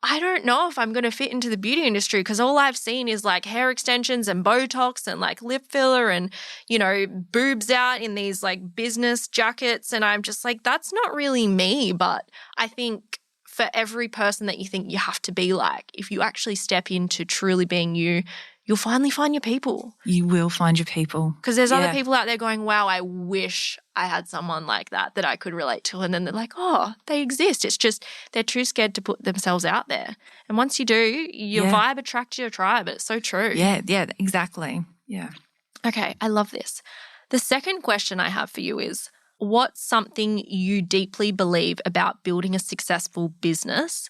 I don't know if I'm going to fit into the beauty industry, because all I've seen is like hair extensions and Botox and like lip filler and, you know, boobs out in these like business jackets. And I'm just like, that's not really me. But I think for every person that you think you have to be like, if you actually step into truly being you, you'll finally find your people. You will find your people. Because there's other people out there going, wow, I wish I had someone like that I could relate to. And then they're like, oh, they exist. It's just they're too scared to put themselves out there. And once you do, your vibe attracts your tribe. It's so true. Yeah, exactly. Yeah. Okay, I love this. The second question I have for you is, what's something you deeply believe about building a successful business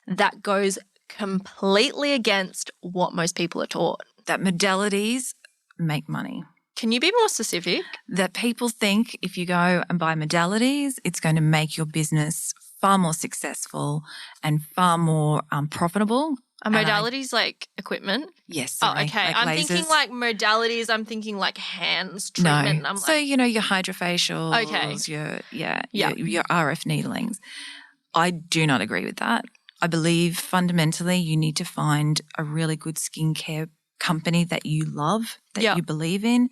that goes completely against what most people are taught? That modalities make money. Can you be more specific? That people think if you go and buy modalities, it's going to make your business far more successful and far more profitable. Are modalities like equipment? Yes. Sorry, okay. Like I'm lasers. thinking like modalities. I'm thinking like hands treatment. No. I'm So, like, you know, your hydrofacials, okay. your RF needlings. I do not agree with that. I believe fundamentally you need to find a really good skincare company that you love, that you believe in.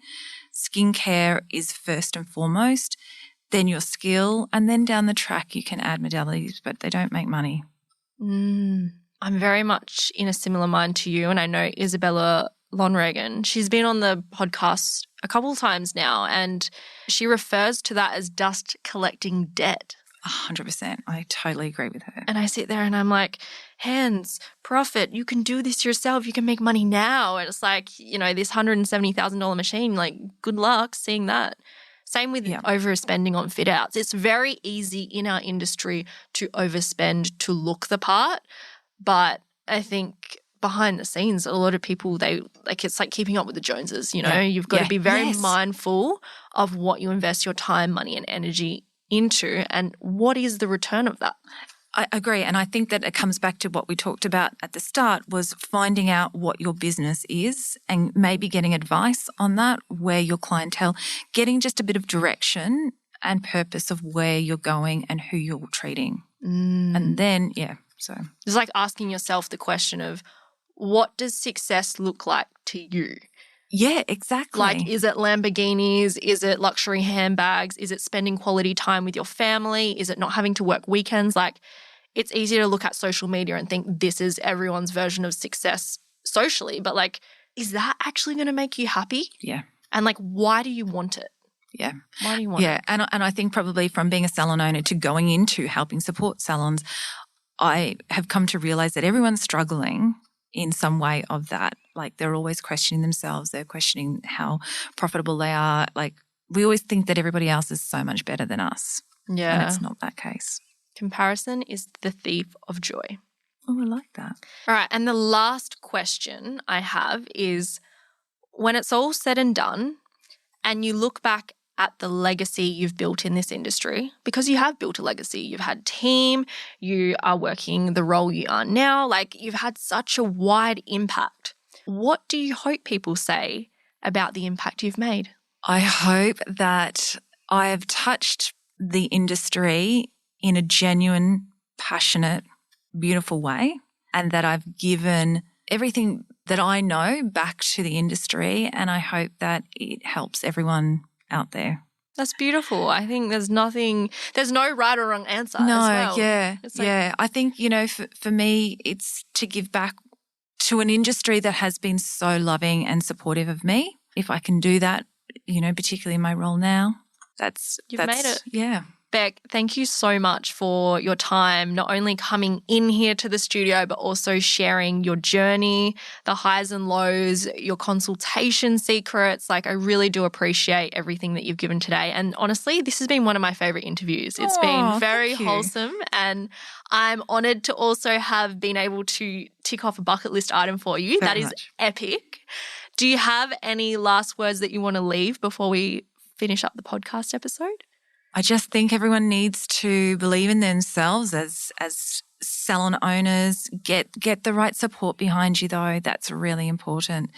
Skincare is first and foremost, then your skill, and then down the track you can add modalities, but they don't make money. I'm very much in a similar mind to you, and I know Isabella Lonregan. She's been on the podcast a couple of times now, and she refers to that as dust collecting debt. 100%. I totally agree with her. And I sit there and I'm like, hands, profit, you can do this yourself. You can make money now. And it's like, you know, this $170,000 machine, like good luck seeing that. Same with overspending on fit outs. It's very easy in our industry to overspend to look the part. But I think behind the scenes, a lot of people, they like, it's like keeping up with the Joneses, you know, you've got to be very mindful of what you invest your time, money and energy into, and what is the return of that. I agree. And I think that it comes back to what we talked about at the start, was finding out what your business is and maybe getting advice on that, where your clientele, getting just a bit of direction and purpose of where you're going and who you're treating. And then, so it's like asking yourself the question of, what does success look like to you? Yeah, exactly. Like, is it Lamborghinis? Is it luxury handbags? Is it spending quality time with your family? Is it not having to work weekends? Like, it's easy to look at social media and think this is everyone's version of success socially. But, like, is that actually going to make you happy? Yeah. And, like, why do you want it? Yeah. Why do you want it? Yeah, and I think probably from being a salon owner to going into helping support salons, I have come to realise that everyone's struggling in some way of that. Like, they're always questioning themselves. They're questioning how profitable they are. Like, we always think that everybody else is so much better than us. Yeah. And it's not that case. Comparison is the thief of joy. Oh, I like that. All right. And the last question I have is, when it's all said and done and you look back at the legacy you've built in this industry, because you have built a legacy, you've had team, you are working the role you are now, like, you've had such a wide impact. What do you hope people say about the impact you've made? I hope that I have touched the industry in a genuine, passionate, beautiful way, and that I've given everything that I know back to the industry, and I hope that it helps everyone out there. That's beautiful. I think there's no right or wrong answer No, as well. Yeah. I think, for me, it's to give back to an industry that has been so loving and supportive of me. If I can do that, particularly in my role now, You've made it. Yeah. Bec, thank you so much for your time, not only coming in here to the studio, but also sharing your journey, the highs and lows, your consultation secrets. Like, I really do appreciate everything that you've given today. And honestly, this has been one of my favorite interviews. It's been very wholesome, and I'm honoured to also have been able to tick off a bucket list item for you. That is epic. Do you have any last words that you want to leave before we finish up the podcast episode? I just think everyone needs to believe in themselves as salon owners. Get the right support behind you, though. That's really important.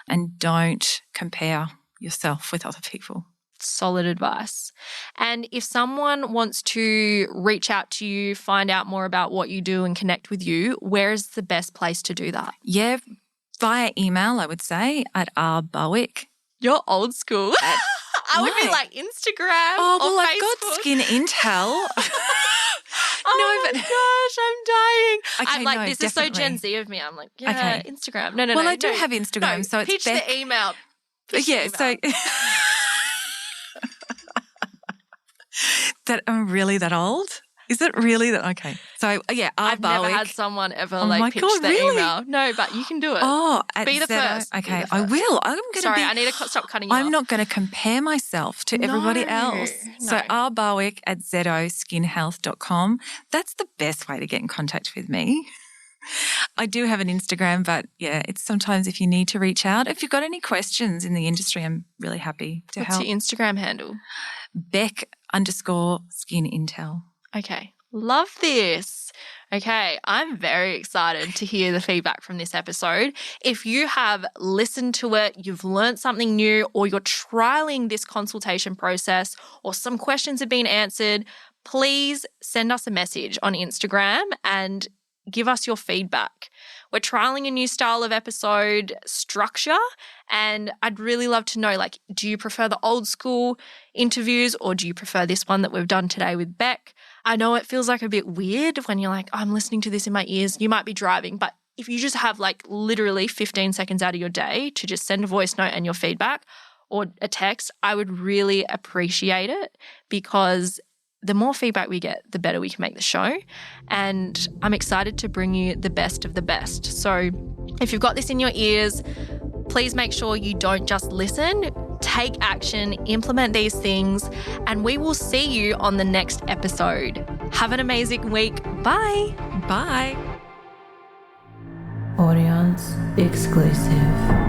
And don't compare yourself with other people. Solid advice. And if someone wants to reach out to you, find out more about what you do and connect with you, where is the best place to do that? Yeah, via email, I would say, at Barwick. You're old school. I would be like Instagram or I've Facebook. got skin intel. Oh my gosh, I'm dying. Okay, I'm like, this definitely. is so Gen Z of me. I'm like, Instagram. No. Well, I do have Instagram, so it's pitch the email. So that I'm really that old? Is it really that? Okay. So, I've never had someone ever pitch the email. No, but you can do it. Be the first. Okay, I will. I need to stop cutting you off. I'm not going to compare myself to everybody else. No. So, Barwick at zedoskinhealth.com. That's the best way to get in contact with me. I do have an Instagram, but it's sometimes if you need to reach out. If you've got any questions in the industry, I'm really happy to help. What's your Instagram handle? Bec_skin_intel. Okay. Love this. Okay. I'm very excited to hear the feedback from this episode. If you have listened to it, you've learned something new, or you're trialing this consultation process, or some questions have been answered, please send us a message on Instagram and give us your feedback. We're trialing a new style of episode structure, and I'd really love to know, do you prefer the old school interviews, or do you prefer this one that we've done today with Bec? I know it feels like a bit weird when you're like, I'm listening to this in my ears. You might be driving, but if you just have literally 15 seconds out of your day to just send a voice note and your feedback or a text, I would really appreciate it, because the more feedback we get, the better we can make the show. And I'm excited to bring you the best of the best. So if you've got this in your ears, please make sure you don't just listen. Take action, implement these things, and we will see you on the next episode. Have an amazing week. Bye. Bye. Audience exclusive.